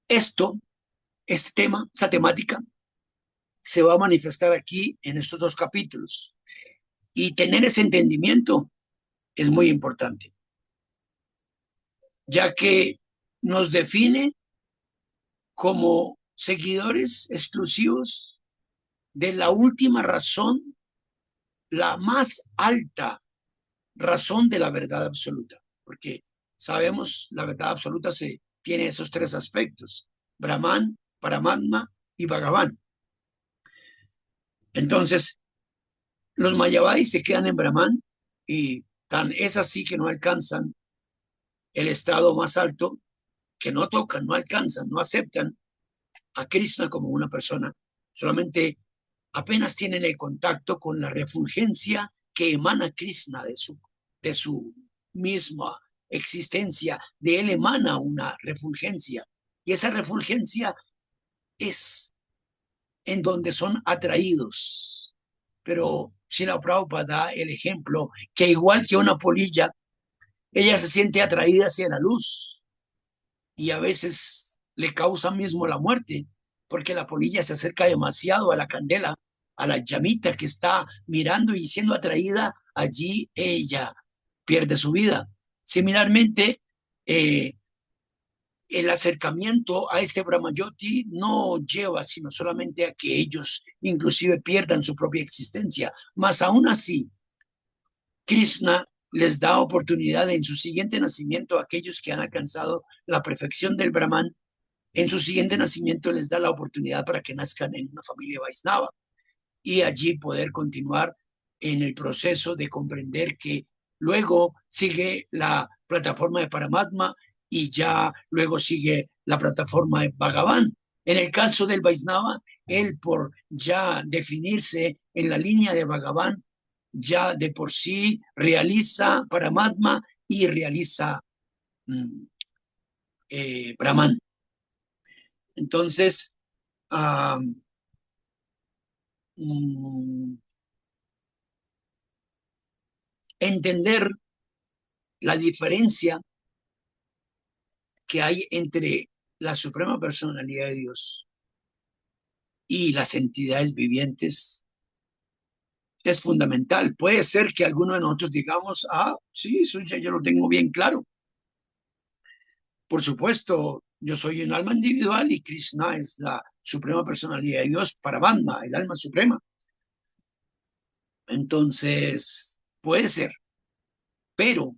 este tema, esa temática, se va a manifestar aquí en estos dos capítulos. Y tener ese entendimiento es muy importante, ya que nos define como seguidores exclusivos de la última razón, la más alta razón de la verdad absoluta, porque sabemos la verdad absoluta tiene esos tres aspectos: Brahman, Paramatma y Bhagavan. Entonces, los Mayavadis se quedan en Brahman y tan es así que no alcanzan el estado más alto, que no tocan, no alcanzan, no aceptan a Krishna como una persona, solamente apenas tienen el contacto con la refulgencia que emana Krishna de su misma existencia. De él emana una refulgencia, y esa refulgencia es en donde son atraídos. Pero Srila Prabhupada da el ejemplo que igual que una polilla, ella se siente atraída hacia la luz y a veces le causa mismo la muerte, porque la polilla se acerca demasiado a la candela, a la llamita que está mirando y siendo atraída, allí ella pierde su vida. Similarmente, el acercamiento a este Brahmayoti no lleva sino solamente a que ellos inclusive pierdan su propia existencia, mas aún así Krishna les da oportunidad en su siguiente nacimiento a aquellos que han alcanzado la perfección del Brahman. En su siguiente nacimiento les da la oportunidad para que nazcan en una familia Vaisnava y allí poder continuar en el proceso de comprender que luego sigue la plataforma de Paramatma y ya luego sigue la plataforma de Bhagavan. En el caso del Vaisnava, él por ya definirse en la línea de Bhagavan, ya de por sí realiza Paramatma y realiza Brahman. Entonces, entender la diferencia que hay entre la Suprema Personalidad de Dios y las entidades vivientes es fundamental. Puede ser que alguno de nosotros digamos, sí, eso ya yo lo tengo bien claro. Por supuesto, yo soy un alma individual y Krishna es la Suprema Personalidad de Dios para Brahma, el alma suprema. Entonces, puede ser, pero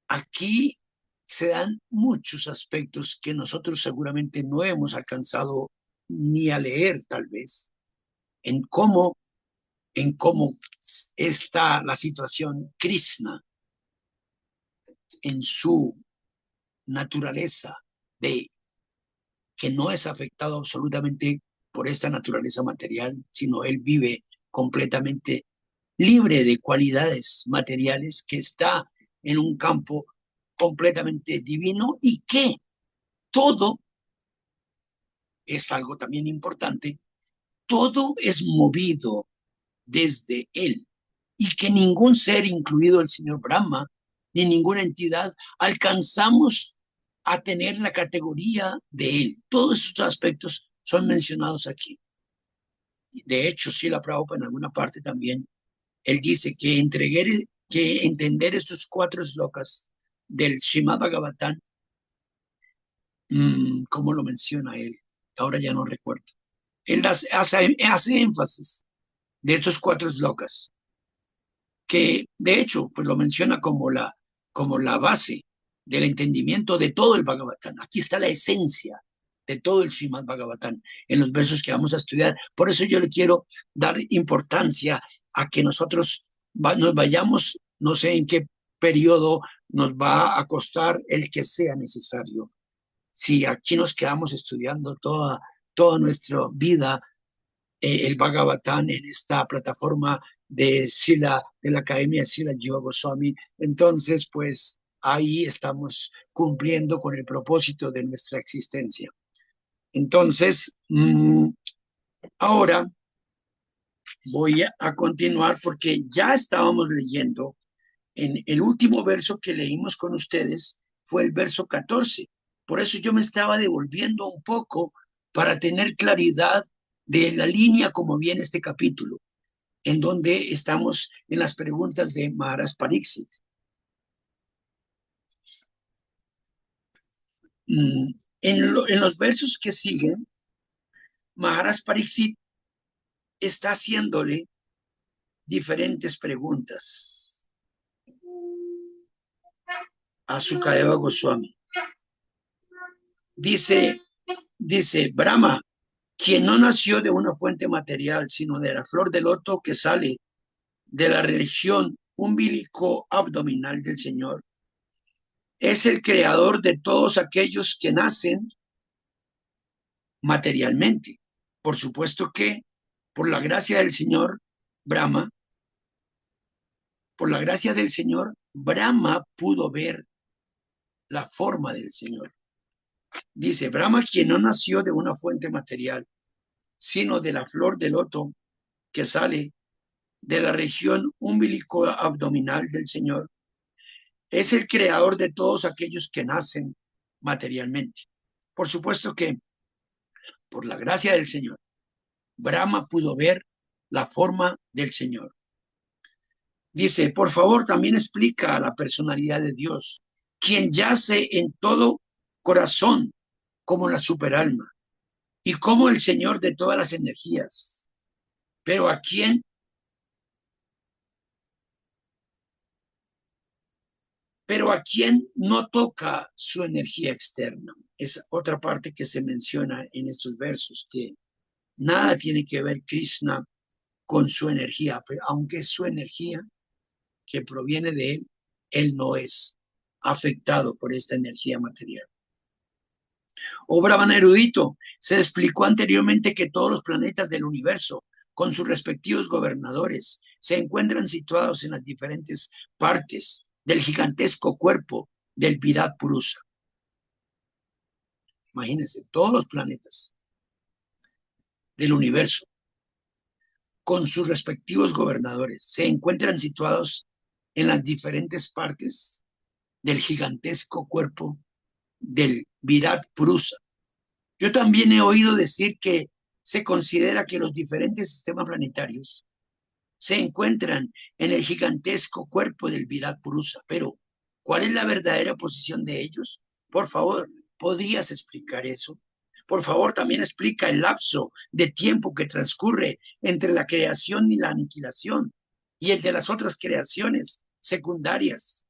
aquí se dan muchos aspectos que nosotros seguramente no hemos alcanzado ni a leer, tal vez, en cómo está la situación Krishna en su naturaleza de que no es afectado absolutamente por esta naturaleza material, sino él vive completamente libre de cualidades materiales, que está en un campo completamente divino y que todo es algo también importante, todo es movido desde él y que ningún ser, incluido el señor Brahma, ni ninguna entidad, alcanzamos a tener la categoría de él. Todos esos aspectos son mencionados aquí. De hecho, Srila Prabhupada en alguna parte también, él dice que entender estos 4 slokas del Srimad Bhagavatam, ¿cómo lo menciona él? Ahora ya no recuerdo. Él hace énfasis de estos 4 slokas, que de hecho pues lo menciona como la base del entendimiento de todo el Bhagavatam. Aquí está la esencia de todo el Srimad Bhagavatam en los versos que vamos a estudiar. Por eso yo le quiero dar importancia a que nosotros nos vayamos, no sé en qué periodo nos va a costar el que sea necesario. Si aquí nos quedamos estudiando toda nuestra vida, el Bhagavatam en esta plataforma de la Academia Srila Jiva Goswami, entonces pues ahí estamos cumpliendo con el propósito de nuestra existencia. Entonces, ahora voy a continuar porque ya estábamos leyendo en el último verso que leímos con ustedes, fue el verso 14. Por eso yo me estaba devolviendo un poco para tener claridad de la línea como viene este capítulo, en donde estamos en las preguntas de Maharaj Pariksit. En los versos que siguen, Maharaj Pariksit está haciéndole diferentes preguntas a Sukadeva Goswami. Dice Brahma, quien no nació de una fuente material, sino de la flor de loto que sale de la región umbilico abdominal del Señor, es el creador de todos aquellos que nacen materialmente. Por supuesto que por la gracia del Señor Brahma, por la gracia del Señor, Brahma pudo ver la forma del Señor. Dice, Brahma, quien no nació de una fuente material, sino de la flor de loto que sale de la región umbilico abdominal del Señor, es el creador de todos aquellos que nacen materialmente. Por supuesto que, por la gracia del Señor, Brahma pudo ver la forma del Señor. Dice, por favor, también explica la personalidad de Dios, quien yace en todo corazón como la superalma y como el Señor de todas las energías. Pero ¿a quién? Pero ¿a quién no toca su energía externa? Es otra parte que se menciona en estos versos, que nada tiene que ver Krishna con su energía, pero aunque es su energía que proviene de él no es afectado por esta energía material. Oh Brahman erudito, se explicó anteriormente que todos los planetas del universo, con sus respectivos gobernadores, se encuentran situados en las diferentes partes del gigantesco cuerpo del Virat Purusa. Imagínense, todos los planetas del universo, con sus respectivos gobernadores, se encuentran situados en las diferentes partes del gigantesco cuerpo del Virat Purusa. Yo también he oído decir que se considera que los diferentes sistemas planetarios se encuentran en el gigantesco cuerpo del Virat Purusa, pero ¿cuál es la verdadera posición de ellos? Por favor, ¿podrías explicar eso? Por favor, también explica el lapso de tiempo que transcurre entre la creación y la aniquilación y el de las otras creaciones secundarias,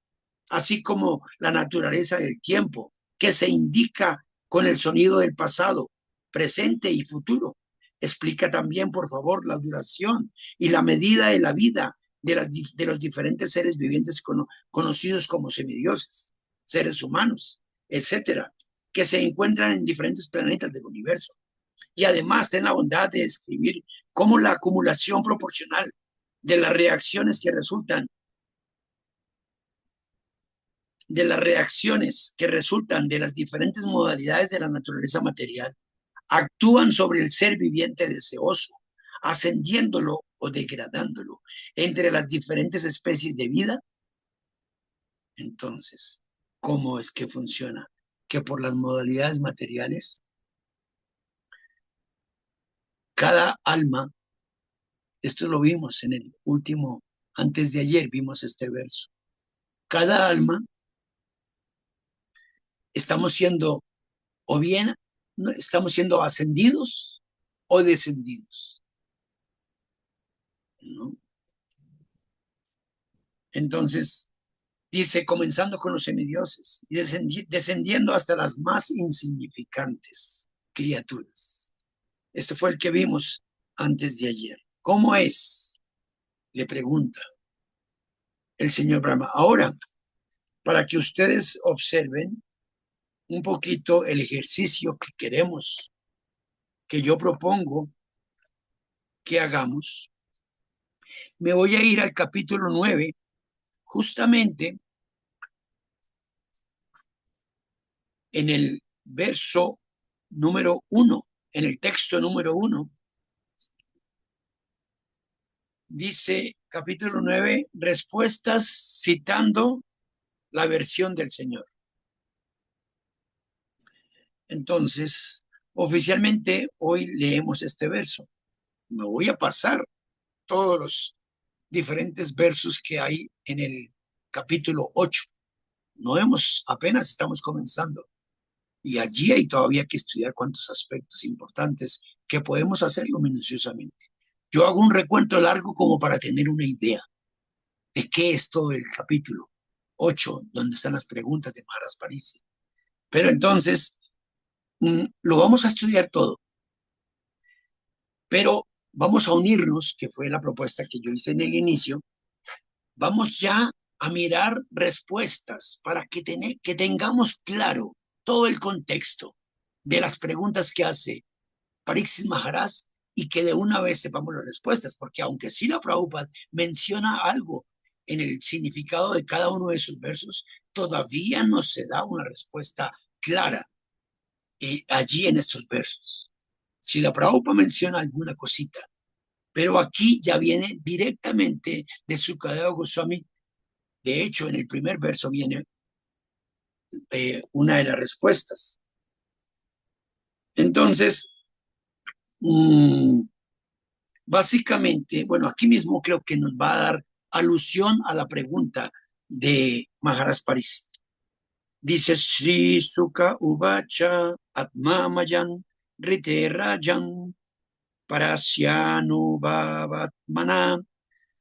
así como la naturaleza del tiempo que se indica con el sonido del pasado, presente y futuro. Explica también, por favor, la duración y la medida de la vida de los diferentes seres vivientes conocidos como semidioses, seres humanos, etcétera, que se encuentran en diferentes planetas del universo. Y además ten la bondad de describir cómo la acumulación proporcional de las reacciones que resultan de las diferentes modalidades de la naturaleza material actúan sobre el ser viviente deseoso, ascendiéndolo o degradándolo entre las diferentes especies de vida. Entonces, ¿cómo es que funciona? Que por las modalidades materiales, cada alma, esto lo vimos en el último, antes de ayer vimos este verso, cada alma estamos siendo o bien estamos siendo ascendidos o descendidos, ¿no? Entonces, dice, comenzando con los semidioses y descendiendo hasta las más insignificantes criaturas. Este fue el que vimos antes de ayer. ¿Cómo es? Le pregunta el señor Brahma. Ahora, para que ustedes observen un poquito el ejercicio que queremos, que yo propongo que hagamos, me voy a ir al capítulo 9, justamente en el verso número 1, en el texto número 1, dice capítulo 9, respuestas citando la versión del Señor. Entonces, oficialmente hoy leemos este verso. Me voy a pasar todos los diferentes versos que hay en el capítulo 8. Apenas estamos comenzando. Y allí hay todavía que estudiar cuantos aspectos importantes que podemos hacerlo minuciosamente. Yo hago un recuento largo como para tener una idea de qué es todo el capítulo 8, donde están las preguntas de Maharaj Parisi. Pero entonces, lo vamos a estudiar todo. Pero vamos a unirnos, que fue la propuesta que yo hice en el inicio, vamos ya a mirar respuestas para que tengamos claro todo el contexto de las preguntas que hace Pariksit Maharaj y que de una vez sepamos las respuestas, porque aunque Srila Prabhupada menciona algo en el significado de cada uno de esos versos, todavía no se da una respuesta clara allí en estos versos. Srila Prabhupada menciona alguna cosita, pero aquí ya viene directamente de Sukadeva Goswami. De hecho, en el primer verso viene una de las respuestas. Entonces, básicamente, bueno, aquí mismo creo que nos va a dar alusión a la pregunta de Maharaj Parisi. Dice Sri Sukha Uvacha Atmamayan Rite Rajan Parasyanubhavatmana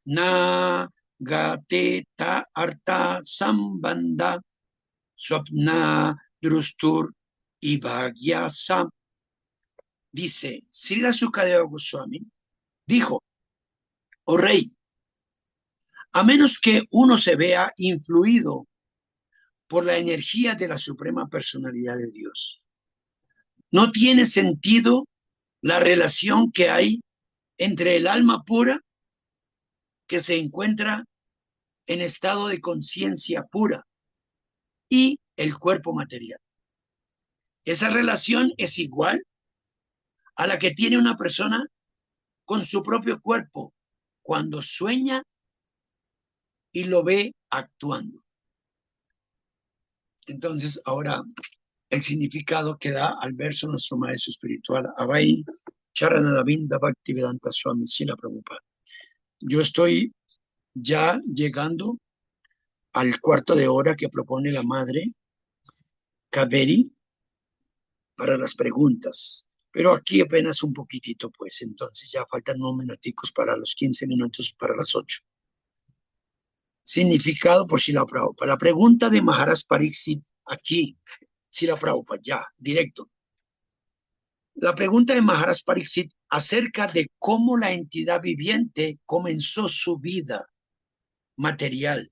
Na Gateta Arta Sambandha Swapna Drustur Ivagyasa. Dice, Srila Sukadeva Goswami dijo, oh rey, a menos que uno se vea influido por la energía de la suprema personalidad de Dios, no tiene sentido la relación que hay entre el alma pura que se encuentra en estado de conciencia pura y el cuerpo material. Esa relación es igual a la que tiene una persona con su propio cuerpo cuando sueña y lo ve actuando. Entonces, ahora el significado que da al verso nuestro maestro espiritual, Abhay Charanaravinda Bhaktivedanta Swami Srila Prabhupada. Yo estoy ya llegando al cuarto de hora que propone la madre Kaveri para las preguntas. Pero aquí apenas un poquitito, pues, entonces ya faltan unos minuticos para los 15 minutos para las 8. Significado por Srila Prabhupada. La pregunta de Maharaj Pariksit aquí, Srila Prabhupada, ya, directo. La pregunta de Maharaj Pariksit acerca de cómo la entidad viviente comenzó su vida material.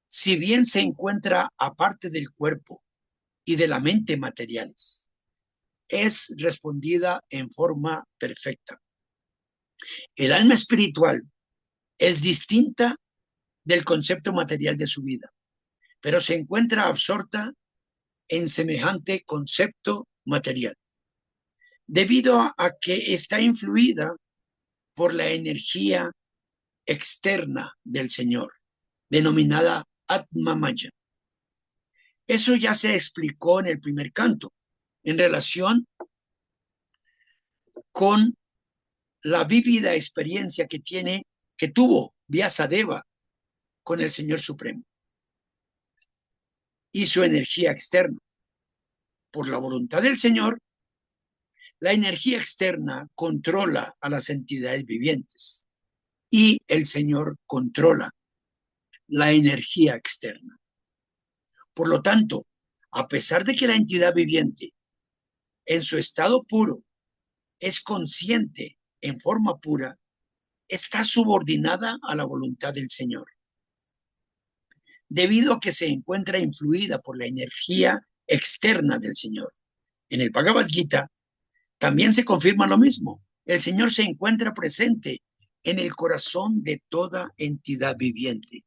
Si bien se encuentra aparte del cuerpo y de la mente materiales, es respondida en forma perfecta. El alma espiritual es distinta del concepto material de su vida, pero se encuentra absorta en semejante concepto material, debido a que está influida por la energía externa del Señor, denominada Atma Maya. Eso ya se explicó en el primer canto, en relación con la vívida experiencia que tuvo Vyasadeva con el Señor Supremo y su energía externa. Por la voluntad del Señor, la energía externa controla a las entidades vivientes y el Señor controla la energía externa. Por lo tanto, a pesar de que la entidad viviente en su estado puro es consciente en forma pura, está subordinada a la voluntad del Señor, debido a que se encuentra influida por la energía externa del Señor. En el Bhagavad Gita también se confirma lo mismo. El Señor se encuentra presente en el corazón de toda entidad viviente,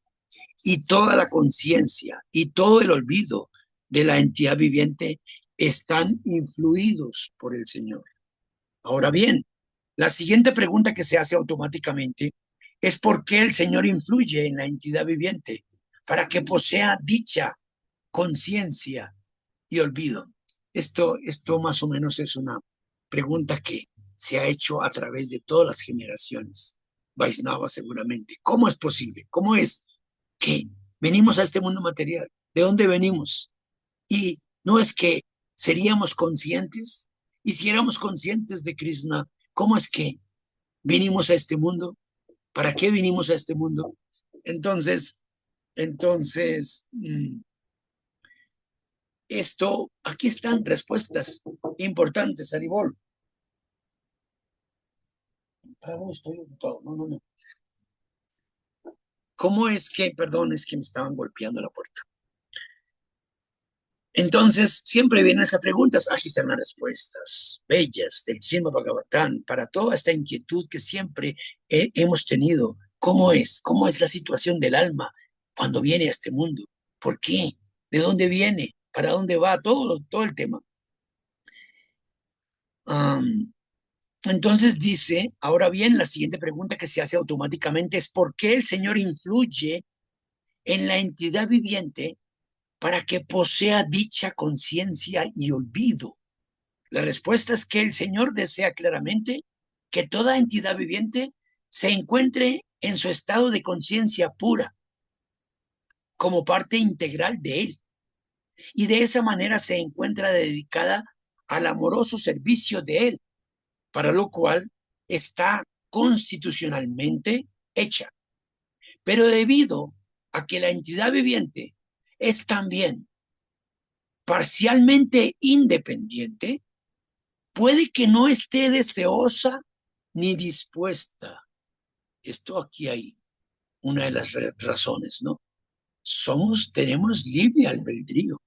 y toda la conciencia y todo el olvido de la entidad viviente están influidos por el Señor. Ahora bien, la siguiente pregunta que se hace automáticamente es ¿por qué el Señor influye en la entidad viviente para que posea dicha conciencia y olvido? Esto más o menos es una pregunta que se ha hecho a través de todas las generaciones. Vaisnava seguramente. ¿Cómo es posible? ¿Cómo es que venimos a este mundo material? ¿De dónde venimos? Y no es que seríamos conscientes, y si éramos conscientes de Krishna, ¿cómo es que vinimos a este mundo? ¿Para qué vinimos a este mundo? Entonces, aquí están respuestas importantes, Haribol. Estoy ocupado. No. ¿Cómo es que, perdón, es que me estaban golpeando la puerta? Entonces, siempre vienen esas preguntas. Aquí están las respuestas bellas del Srimad Bhagavatam para toda esta inquietud que siempre hemos tenido. ¿Cómo es? ¿Cómo es la situación del alma cuando viene a este mundo? ¿Por qué? ¿De dónde viene? ¿Para dónde va? Todo el tema. Entonces dice, ahora bien, la siguiente pregunta que se hace automáticamente es ¿por qué el Señor influye en la entidad viviente para que posea dicha conciencia y olvido? La respuesta es que el Señor desea claramente que toda entidad viviente se encuentre en su estado de conciencia pura, como parte integral de Él. y de esa manera se encuentra dedicada al amoroso servicio de Él, para lo cual está constitucionalmente hecha. Pero debido a que la entidad viviente es también parcialmente independiente, puede que no esté deseosa ni dispuesta. Esto aquí hay una de las razones, ¿no? Tenemos libre albedrío.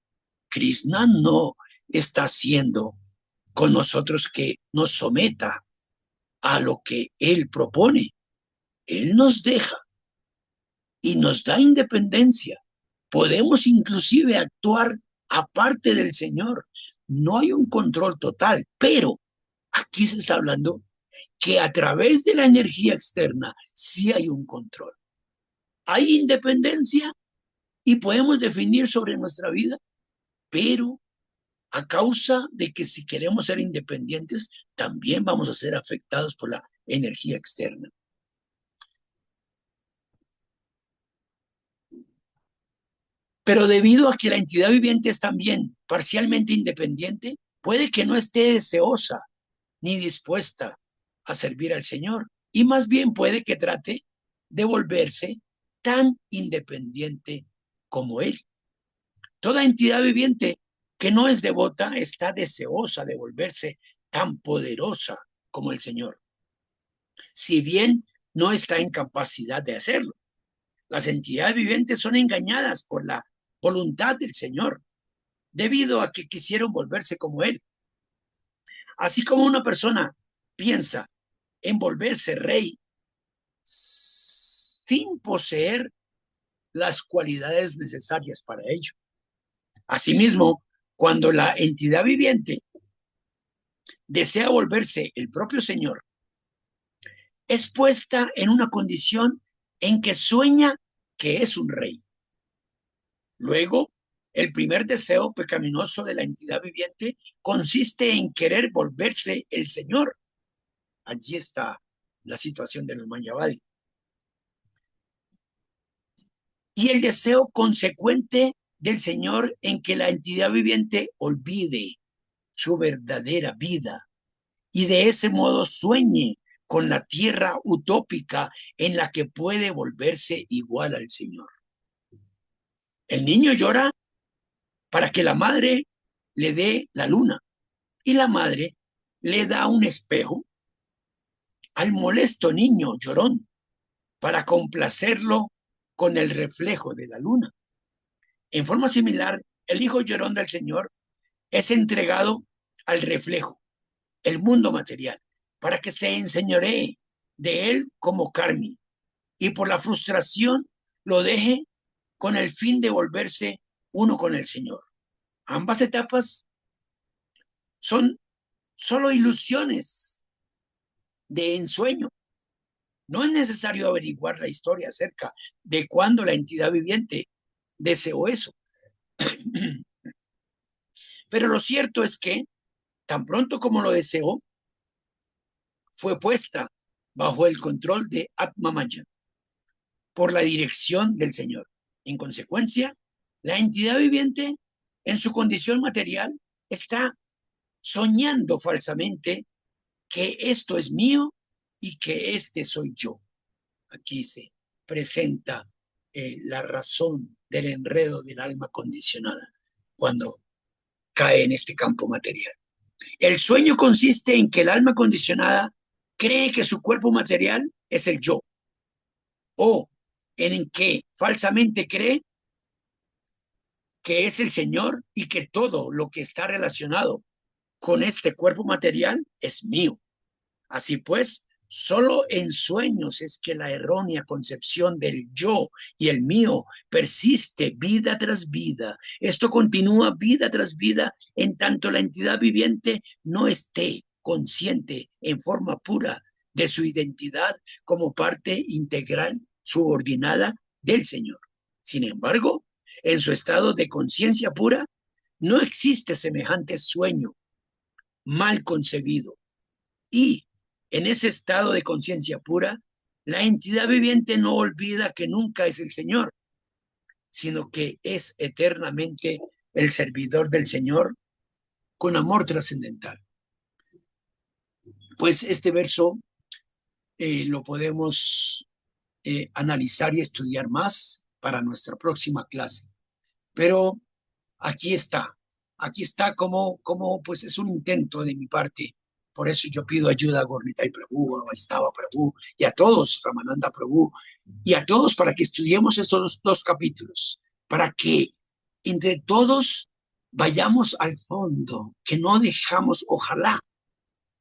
Krishna no está haciendo con nosotros que nos someta a lo que Él propone. Él nos deja y nos da independencia. Podemos inclusive actuar aparte del Señor. No hay un control total, pero aquí se está hablando que a través de la energía externa sí hay un control. Hay independencia y podemos definir sobre nuestra vida, pero a causa de que si queremos ser independientes, también vamos a ser afectados por la energía externa. Pero debido a que la entidad viviente es también parcialmente independiente, puede que no esté deseosa ni dispuesta a servir al Señor, y más bien puede que trate de volverse tan independiente como Él. Toda entidad viviente que no es devota está deseosa de volverse tan poderosa como el Señor, si bien no está en capacidad de hacerlo. Las entidades vivientes son engañadas por la voluntad del Señor, debido a que quisieron volverse como Él. Así como una persona piensa en volverse rey sin poseer las cualidades necesarias para ello. Asimismo, cuando la entidad viviente desea volverse el propio Señor, es puesta en una condición en que sueña que es un rey. Luego, el primer deseo pecaminoso de la entidad viviente consiste en querer volverse el Señor. Allí está la situación de los Mayavadi. Y el deseo consecuente del Señor en que la entidad viviente olvide su verdadera vida y de ese modo sueñe con la tierra utópica en la que puede volverse igual al Señor. El niño llora para que la madre le dé la luna y la madre le da un espejo al molesto niño llorón para complacerlo con el reflejo de la luna. En forma similar, el hijo llorón del Señor es entregado al reflejo, el mundo material, para que se enseñoree de él como Karmi y por la frustración lo deje con el fin de volverse uno con el Señor. Ambas etapas son solo ilusiones de ensueño. No es necesario averiguar la historia acerca de cuándo la entidad viviente deseó eso. Pero lo cierto es que, tan pronto como lo deseó, fue puesta bajo el control de Atmamaya por la dirección del Señor. En consecuencia, la entidad viviente, en su condición material, está soñando falsamente que esto es mío y que este soy yo. Aquí se presenta la razón del enredo del alma condicionada cuando cae en este campo material. El sueño consiste en que el alma condicionada cree que su cuerpo material es el yo, o en que falsamente cree que es el Señor y que todo lo que está relacionado con este cuerpo material es mío. Así pues, solo en sueños es que la errónea concepción del yo y el mío persiste vida tras vida. Esto continúa vida tras vida en tanto la entidad viviente no esté consciente en forma pura de su identidad como parte integral subordinada del Señor. Sin embargo, en su estado de conciencia pura, no existe semejante sueño mal concebido y en ese estado de conciencia pura, la entidad viviente no olvida que nunca es el Señor, sino que es eternamente el servidor del Señor con amor trascendental. Pues este verso lo podemos analizar y estudiar más para nuestra próxima clase. Pero aquí está como pues es un intento de mi parte. Por eso yo pido ayuda a Gornita y Prabhu, a Vaisnava Prabhu y a todos, Ramananda Prabhu, y a todos para que estudiemos estos dos capítulos, para que entre todos vayamos al fondo, que no dejamos, ojalá,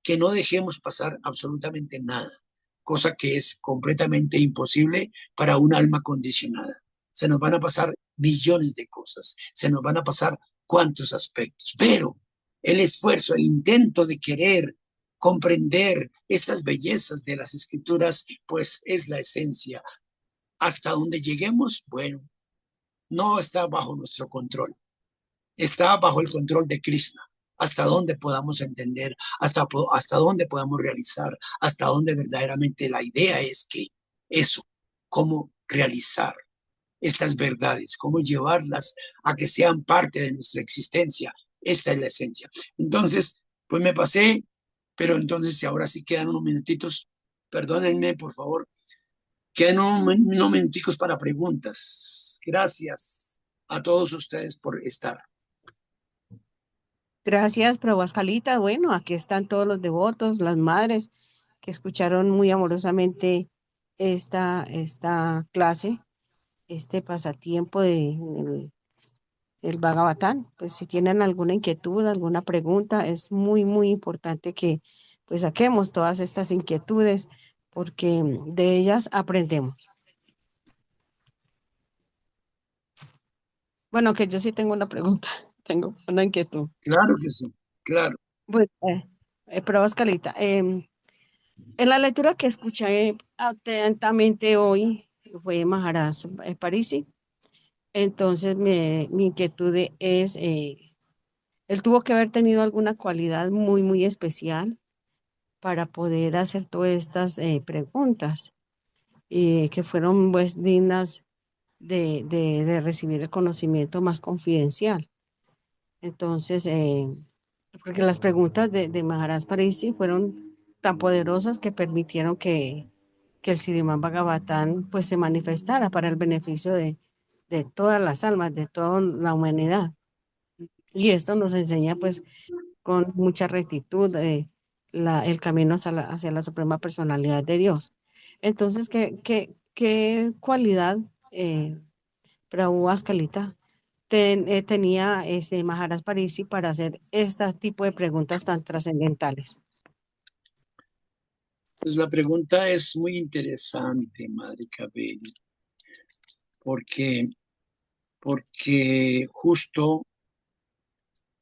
que no dejemos pasar absolutamente nada, cosa que es completamente imposible para un alma condicionada. Se nos van a pasar millones de cosas, se nos van a pasar cuantos aspectos, pero el esfuerzo, el intento de querer comprender estas bellezas de las escrituras, pues es la esencia. Hasta donde lleguemos, bueno, no está bajo nuestro control, está bajo el control de Krishna. Hasta dónde podamos entender, hasta dónde podamos realizar, hasta dónde verdaderamente la idea es que eso, cómo realizar estas verdades, cómo llevarlas a que sean parte de nuestra existencia. Esta es la esencia. Entonces, pues me pasé, pero entonces ahora sí quedan unos minutitos. Perdónenme, por favor. Quedan unos minuticos para preguntas. Gracias a todos ustedes por estar. Gracias, Prabhu Ascalita. Bueno, aquí están todos los devotos, las madres que escucharon muy amorosamente esta clase, este pasatiempo el Bhagavatam. Pues si tienen alguna inquietud, alguna pregunta, es muy, muy importante que pues saquemos todas estas inquietudes porque de ellas aprendemos. Bueno, que yo sí tengo una pregunta, tengo una inquietud. Claro que sí, claro. Bueno, Prabhu Ascalita, en la lectura que escuché atentamente hoy fue Maharaj Parisi. Entonces, mi inquietud es, él tuvo que haber tenido alguna cualidad muy, muy especial para poder hacer todas estas preguntas que fueron pues dignas de recibir el conocimiento más confidencial. Entonces, porque las preguntas de Maharaj Parisi fueron tan poderosas que permitieron que el Srimad Bhagavatam pues se manifestara para el beneficio de todas las almas, de toda la humanidad. Y esto nos enseña pues con mucha rectitud el camino hacia la suprema personalidad de Dios. Entonces, ¿qué cualidad, Prabhu Ascalita, tenía Maharaj Parisi para hacer este tipo de preguntas tan trascendentales? Pues la pregunta es muy interesante, Madre Cabello, porque justo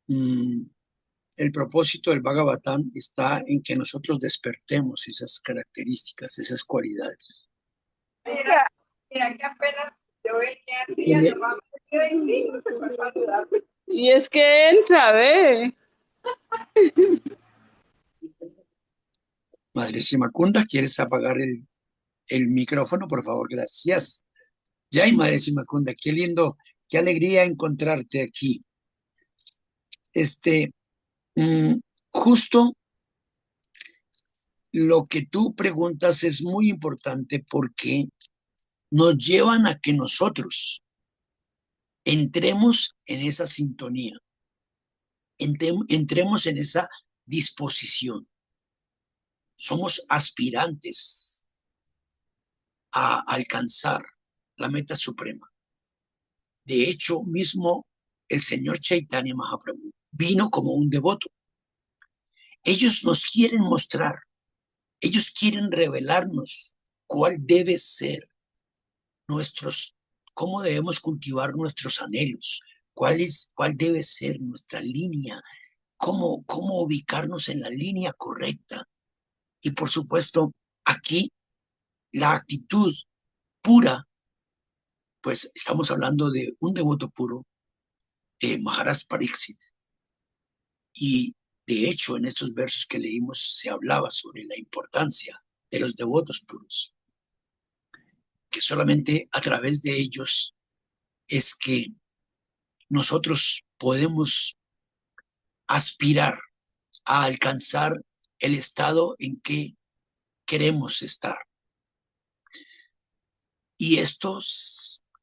el propósito del Bhagavatam está en que nosotros despertemos esas características, esas cualidades. Mira, que apenas yo venía así, a tomar y no se fue a saludar. Y es que entra, ve. Madre Simacunda, ¿quieres apagar el micrófono, por favor? Gracias. Ya, y Madre Simacunda, qué lindo, qué alegría encontrarte aquí. Justo lo que tú preguntas es muy importante porque nos llevan a que nosotros entremos en esa sintonía, entremos en esa disposición. Somos aspirantes a alcanzar la meta suprema. De hecho, mismo el señor Chaitanya Mahaprabhu vino como un devoto. Ellos nos quieren mostrar, ellos quieren revelarnos cuál debe ser cómo debemos cultivar nuestros anhelos, cuál debe ser nuestra línea, cómo ubicarnos en la línea correcta. Y por supuesto, aquí la actitud pura, pues estamos hablando de un devoto puro, Maharaj Pariksit. Y de hecho, en estos versos que leímos se hablaba sobre la importancia de los devotos puros, que solamente a través de ellos es que nosotros podemos aspirar a alcanzar el estado en que queremos estar. Y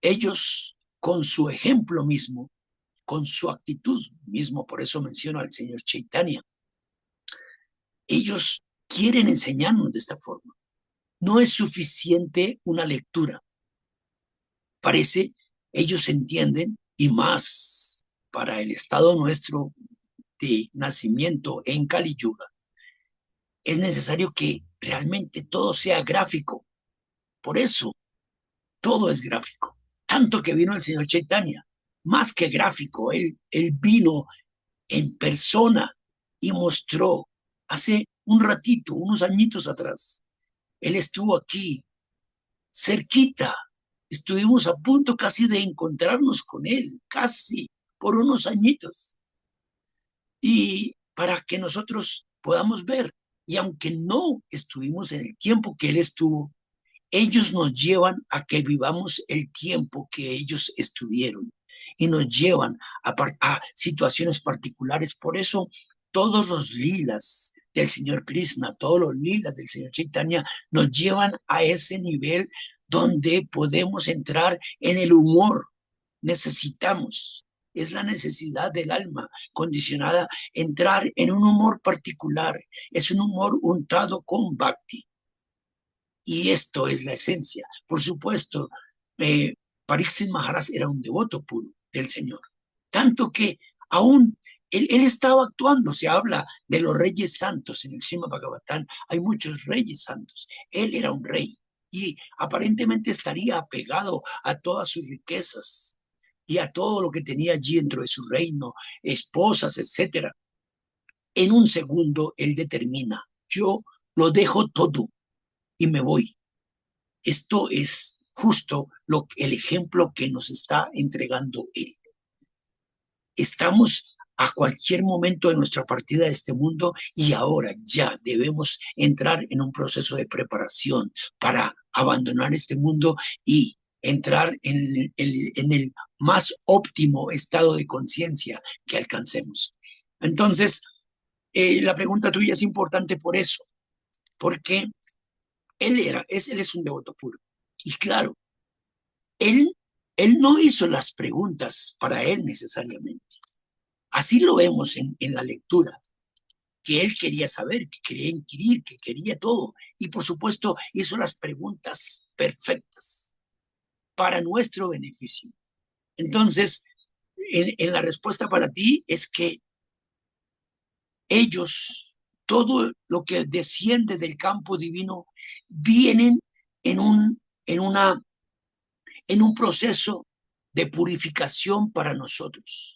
ellos con su ejemplo mismo, con su actitud mismo, por eso menciono al señor Chaitanya, ellos quieren enseñarnos de esta forma. No es suficiente una lectura. Parece, ellos entienden, y más para el estado nuestro de nacimiento en Kali Yuga, es necesario que realmente todo sea gráfico. Por eso, todo es gráfico. Tanto que vino el señor Chaitanya, más que gráfico, él vino en persona y mostró hace un ratito, unos añitos atrás. Él estuvo aquí, cerquita. Estuvimos a punto casi de encontrarnos con él, casi por unos añitos. Y para que nosotros podamos ver, y aunque no estuvimos en el tiempo que él estuvo, ellos nos llevan a que vivamos el tiempo que ellos estuvieron y nos llevan a situaciones particulares. Por eso todos los lilas del Señor Krishna, todos los lilas del Señor Chaitanya nos llevan a ese nivel donde podemos entrar en el humor. Necesitamos, es la necesidad del alma condicionada, entrar en un humor particular. Es un humor untado con bhakti. Y esto es la esencia. Por supuesto, Pariksit Maharaj era un devoto puro del Señor. Tanto que aún él estaba actuando. Se habla de los reyes santos en el Srimad Bhagavatam. Hay muchos reyes santos. Él era un rey y aparentemente estaría apegado a todas sus riquezas y a todo lo que tenía allí dentro de su reino, esposas, etcétera. En un segundo, él determina, yo lo dejo todo y me voy. Esto es justo el ejemplo que nos está entregando él. Estamos a cualquier momento de nuestra partida de este mundo y ahora ya debemos entrar en un proceso de preparación para abandonar este mundo y entrar en el más óptimo estado de conciencia que alcancemos. Entonces, la pregunta tuya es importante por eso, porque él es un devoto puro. Y claro, él no hizo las preguntas para él necesariamente. Así lo vemos en la lectura, que él quería saber, que quería inquirir, que quería todo. Y por supuesto hizo las preguntas perfectas para nuestro beneficio. Entonces, en la respuesta para ti es que ellos, todo lo que desciende del campo divino, vienen en un proceso de purificación para nosotros.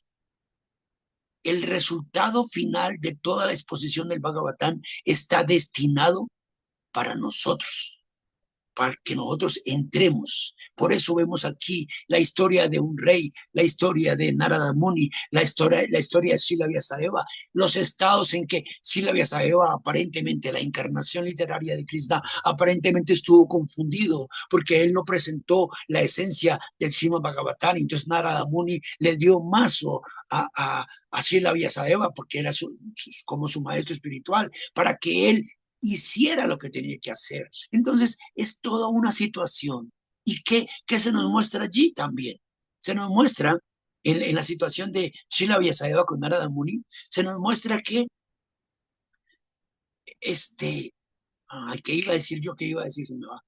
El resultado final de toda la exposición del Bhagavatam está destinado para nosotros, para que nosotros entremos. Por eso vemos aquí la historia de un rey, la historia de Narada Muni, la historia de Srila Vyasadeva, los estados en que Srila Vyasadeva, aparentemente la encarnación literaria de Krishna, aparentemente estuvo confundido porque él no presentó la esencia del Srimad Bhagavatam. Entonces Narada Muni le dio mazo a Srila Vyasadeva porque era como su maestro espiritual, para que él hiciera lo que tenía que hacer. Entonces, es toda una situación. ¿Y qué se nos muestra allí también? Se nos muestra en la situación de Srila Vyasadeva con Narada Muni, se nos muestra que ¿qué iba a decir yo? ¿Qué iba a decir? Se me va.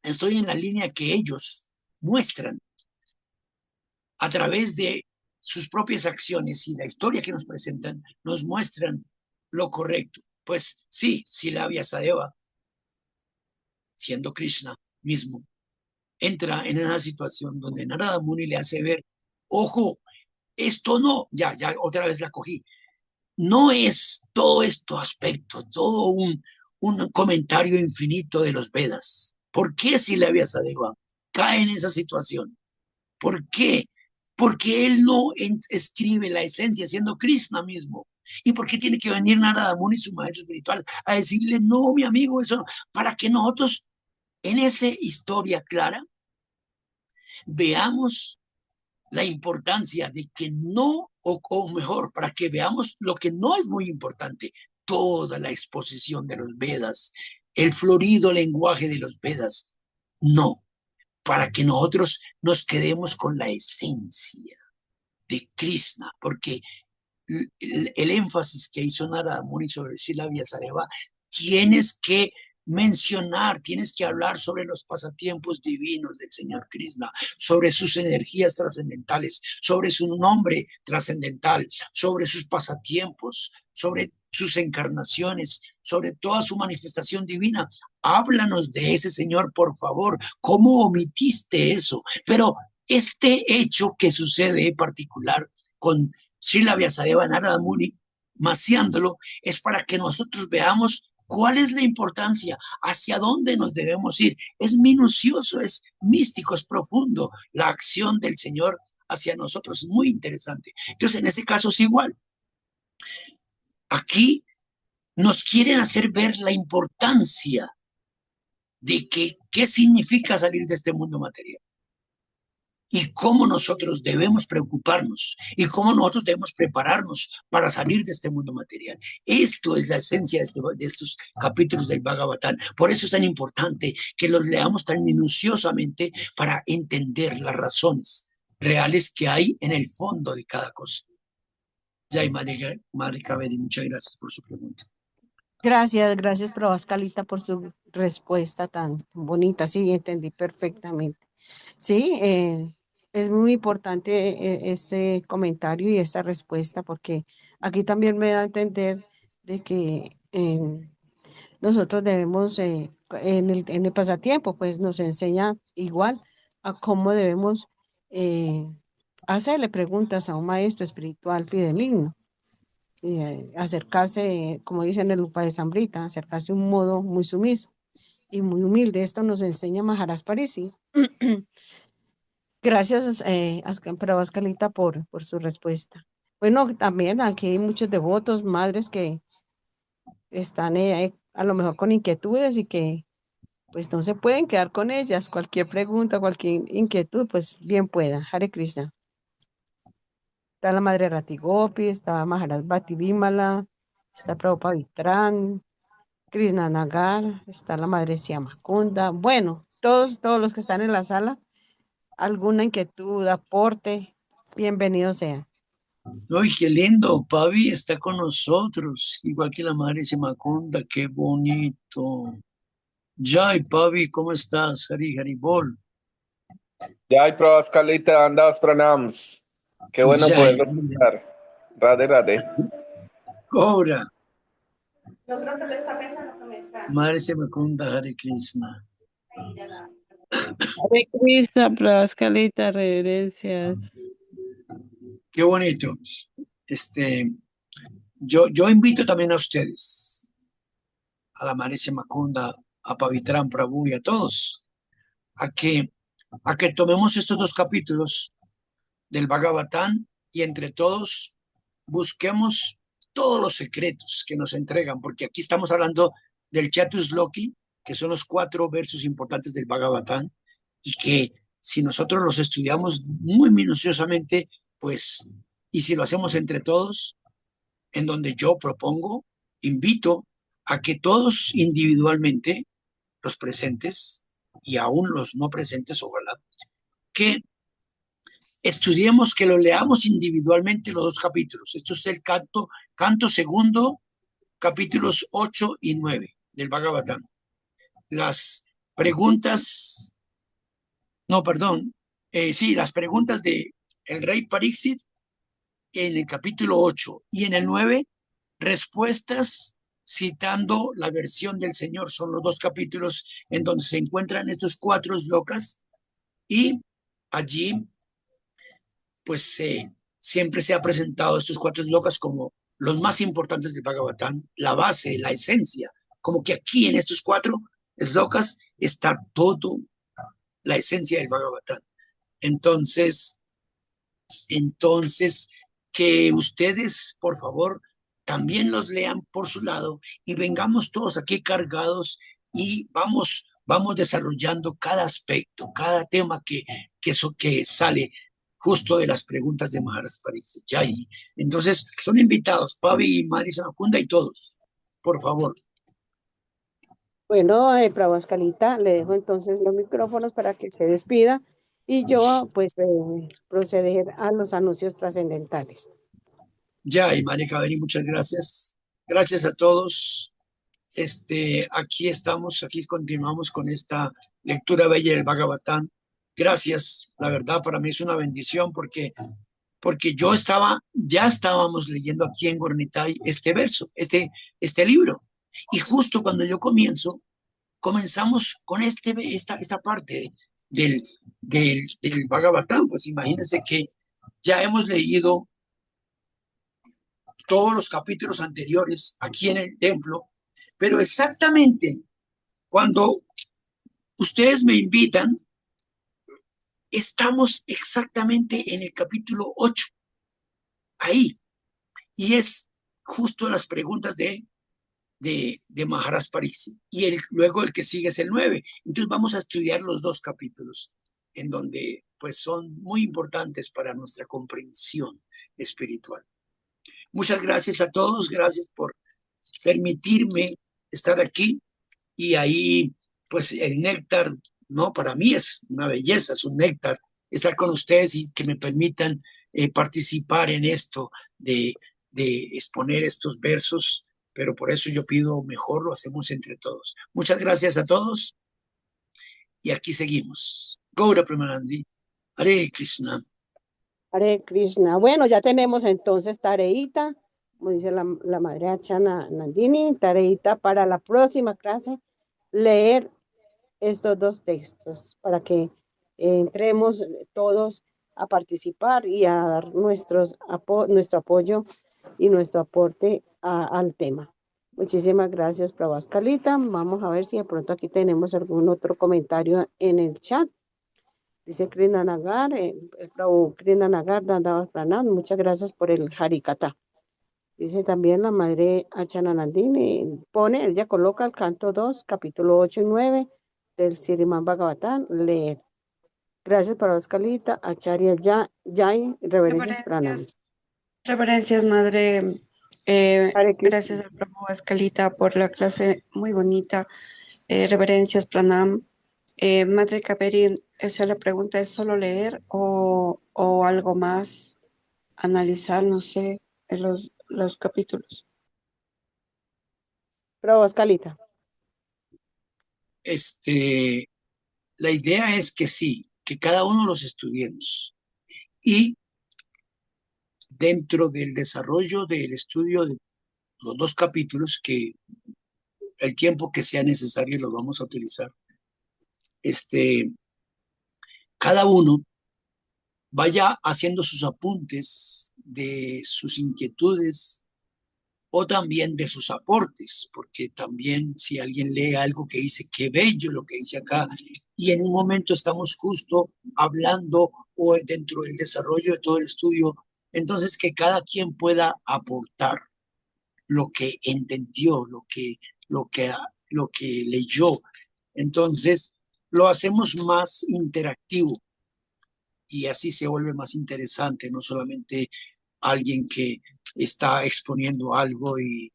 Estoy en la línea que ellos muestran a través de sus propias acciones y la historia que nos presentan, nos muestran lo correcto. Pues sí, Srila Vyasadeva, siendo Krishna mismo, entra en una situación donde Narada Muni le hace ver, ojo, esto no, ya otra vez la cogí, no es todo esto aspecto, todo un comentario infinito de los Vedas. ¿Por qué Srila Vyasadeva cae en esa situación? ¿Por qué? Porque él no escribe la esencia, siendo Krishna mismo. ¿Y por qué tiene que venir Narada Muni, su maestro espiritual, a decirle, no, mi amigo, eso no? Para que nosotros, en esa historia clara, veamos la importancia de que no, o mejor, para que veamos lo que no es muy importante, toda la exposición de los Vedas, el florido lenguaje de los Vedas, no, para que nosotros nos quedemos con la esencia de Krishna, porque el énfasis que hizo Narada Muni sobre Srila Vyasadeva, tienes que mencionar, tienes que hablar sobre los pasatiempos divinos del Señor Krishna, sobre sus energías trascendentales, sobre su nombre trascendental, sobre sus pasatiempos, sobre sus encarnaciones, sobre toda su manifestación divina. Háblanos de ese Señor, por favor. ¿Cómo omitiste eso? Pero este hecho que sucede en particular con Srila Vyasadeva Narada Muni, maciándolo, es para que nosotros veamos cuál es la importancia, hacia dónde nos debemos ir. Es minucioso, es místico, es profundo la acción del Señor hacia nosotros, es muy interesante. Entonces, en este caso es igual. Aquí nos quieren hacer ver la importancia de qué significa salir de este mundo material. Y cómo nosotros debemos preocuparnos y cómo nosotros debemos prepararnos para salir de este mundo material. Esto es la esencia de estos capítulos del Bhagavatam. Por eso es tan importante que los leamos tan minuciosamente para entender las razones reales que hay en el fondo de cada cosa. Jai Madre Kaveri, muchas gracias por su pregunta. Gracias, Prabhaskalita, por su respuesta tan bonita. Sí, entendí perfectamente. Sí, es muy importante este comentario y esta respuesta, porque aquí también me da a entender de que nosotros debemos, en el pasatiempo, pues nos enseña igual a cómo debemos hacerle preguntas a un maestro espiritual fideligno. Acercarse, como dicen en el Upadesamrita, acercarse de un modo muy sumiso y muy humilde. Esto nos enseña Maharaj Parisi. Gracias, Prabhaskalita, por su respuesta. Bueno, también aquí hay muchos devotos, madres que están a lo mejor con inquietudes y que pues no se pueden quedar con ellas. Cualquier pregunta, cualquier inquietud, pues bien pueda. Hare Krishna. Está la madre Rati Gopi, está Maharaj Bhakti Vimala, está Prabhupada Vitrán, Krishna Nagar, está la madre Siamakunda. Bueno, todos los que están en la sala, alguna inquietud, aporte, bienvenidos sean. ¡Ay, qué lindo! Pavi está con nosotros, igual que la madre Siamakunda, qué bonito. Jai, Pavi, ¿cómo estás? Hari Haribol. Jai Prabhaskalita, Andas Pranams. Qué bueno Jai. poderlo escuchar. Radhe, radhe. Ahora, Yo creo que le está pensando con esta. madre Siamakunda, Hare Krishna. Hare Krishna, Prabhaskalita, reverencias. Qué bonito. Yo invito también a ustedes, a la madre Siamakunda, a Pavitran Prabhu y a todos, a que tomemos estos dos capítulos del Bhagavatam y entre todos busquemos todos los secretos que nos entregan, porque aquí estamos hablando del Chatusloki, que son los 4 versos importantes del Bhagavatam, y que si nosotros los estudiamos muy minuciosamente, pues, y si lo hacemos entre todos, en donde yo propongo, invito a que todos individualmente, los presentes y aún los no presentes, ojalá, que estudiemos, que lo leamos individualmente los 2 capítulos. Esto es el canto segundo, capítulos 8 y 9 del Bhagavatam. Las preguntas, no, perdón, sí, las preguntas de el rey Pariksit en el capítulo 8 y en el 9, respuestas citando la versión del Señor. Son los 2 capítulos en donde se encuentran estos 4 slokas y allí pues siempre se ha presentado estos 4 slokas como los más importantes del Bhagavatam, la base, la esencia, como que aquí en estos 4 slokas está todo la esencia del Bhagavatam. Entonces, que ustedes, por favor, también los lean por su lado y vengamos todos aquí cargados y vamos desarrollando cada aspecto, cada tema que sale justo de las preguntas de Maharaj Pariksit. Ya ahí. Entonces, son invitados, Pavi, Marisa Macunda y todos. Por favor. Bueno, Prabhu Escalita, le dejo entonces los micrófonos para que se despida y yo pues proceder a los anuncios trascendentales. Ya, y María Cabrini, muchas gracias. Gracias a todos. Aquí estamos, aquí continuamos con esta lectura bella del Bhagavatam. Gracias, la verdad para mí es una bendición porque ya estábamos leyendo aquí en Gornitai este verso, este libro. Y justo cuando yo comenzamos con esta parte del Bhagavatam. Pues imagínense que ya hemos leído todos los capítulos anteriores aquí en el templo, pero exactamente cuando ustedes me invitan, estamos exactamente en el capítulo 8, ahí, y es justo las preguntas de Maharaj Pariksit, y luego el que sigue es el 9. Entonces vamos a estudiar los dos capítulos, en donde pues son muy importantes para nuestra comprensión espiritual. Muchas gracias a todos, gracias por permitirme estar aquí, y ahí pues el néctar, no, para mí es una belleza, es un néctar estar con ustedes y que me permitan participar en esto de exponer estos versos, pero por eso yo pido mejor lo hacemos entre todos. Muchas gracias a todos y aquí seguimos. Gaura Premanandi, Hare Krishna. Hare Krishna. Bueno, ya tenemos entonces tareita, como dice la madre Achana Nandini, tareita para la próxima clase, leer estos dos textos para que entremos todos a participar y a dar nuestro apoyo y nuestro aporte al tema. Muchísimas gracias, Prabhu Escalita. Vamos a ver si de pronto aquí tenemos algún otro comentario en el chat. Dice Krishna Nagar, Prabhu Krishna Nagar, Dandavas Pranam, muchas gracias por el Harikata. Dice también la madre Achananandini, ella coloca el canto 2, capítulo 8 y 9 del Srimad Bhagavatam, leer. Gracias para Oscalita, Acharya Jai, reverencias Pranam. Reverencias, madre. Gracias al Prabhu Escalita por la clase muy bonita. Reverencias, Pranam. Madre Kaveri, esa la pregunta, ¿es solo leer o algo más? Analizar, no sé, en los capítulos. Prabhu Escalita. La idea es que sí, que cada uno los estudiemos. Y dentro del desarrollo del estudio de los dos capítulos, que el tiempo que sea necesario lo vamos a utilizar, cada uno vaya haciendo sus apuntes de sus inquietudes o también de sus aportes, porque también si alguien lee algo que dice qué bello lo que dice acá, y en un momento estamos justo hablando o dentro del desarrollo de todo el estudio, entonces que cada quien pueda aportar lo que entendió, lo que leyó. Entonces lo hacemos más interactivo y así se vuelve más interesante, no solamente alguien que está exponiendo algo y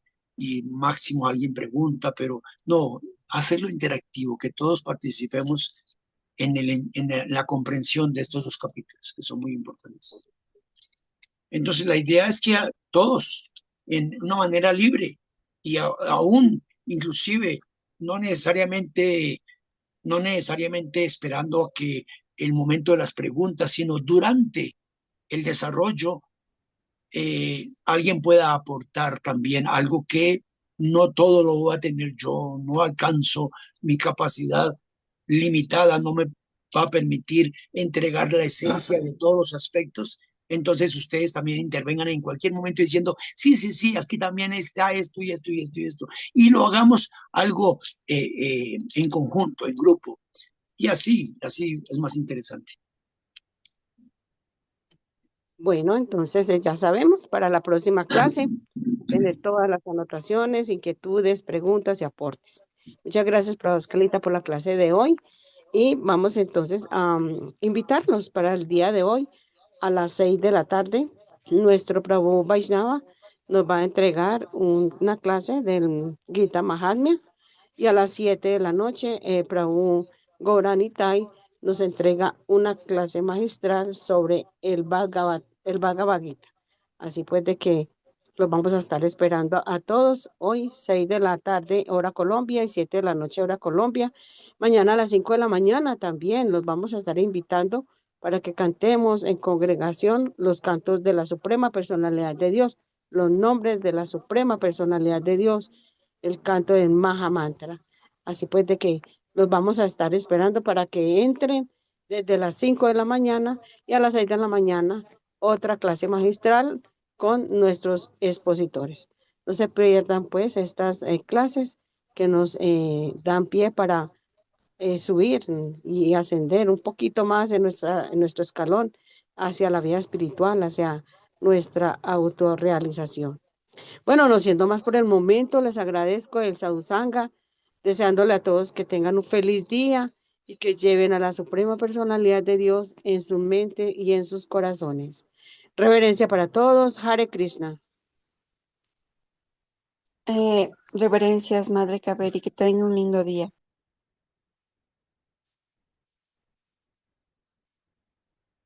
máximo alguien pregunta, pero no, hacerlo interactivo, que todos participemos en la comprensión de estos dos capítulos, que son muy importantes. Entonces la idea es que todos, en una manera libre y aún inclusive no necesariamente esperando a que el momento de las preguntas, sino durante el desarrollo, alguien pueda aportar también algo que no todo lo voy a tener yo, no alcanzo, mi capacidad limitada no me va a permitir entregar la esencia de todos los aspectos. Entonces ustedes también intervengan en cualquier momento diciendo, sí, aquí también está esto y esto y esto y esto. Y lo hagamos algo en conjunto, en grupo. Y así es más interesante. Bueno, entonces ya sabemos, para la próxima clase, tener todas las anotaciones, inquietudes, preguntas y aportes. Muchas gracias, Prabhu Escalita, por la clase de hoy. Y vamos entonces a invitarnos para el día de hoy a las 6 de la tarde, nuestro Prabhu Vaishnava nos va a entregar una clase del Gita Mahatmya, y a las 7 de la noche, Prabhu Gauranitai nos entrega una clase magistral sobre el Bhagavad Gita. Así pues de que los vamos a estar esperando a todos hoy, 6 de la tarde, hora Colombia, y 7 de la noche, hora Colombia. Mañana a las 5 de la mañana también los vamos a estar invitando para que cantemos en congregación los cantos de la Suprema Personalidad de Dios, los nombres de la Suprema Personalidad de Dios, el canto del Maha Mantra. Así pues de que los vamos a estar esperando para que entren desde las 5 de la mañana, y a las 6 de la mañana otra clase magistral con nuestros expositores. No se pierdan pues estas clases que nos dan pie para subir y ascender un poquito más en nuestro escalón hacia la vida espiritual, hacia nuestra autorrealización. Bueno, no siendo más por el momento, les agradezco el sadhusanga, deseándole a todos que tengan un feliz día y que lleven a la Suprema Personalidad de Dios en su mente y en sus corazones. Reverencia para todos. Hare Krishna. Reverencias, Madre Kaveri, que tenga un lindo día.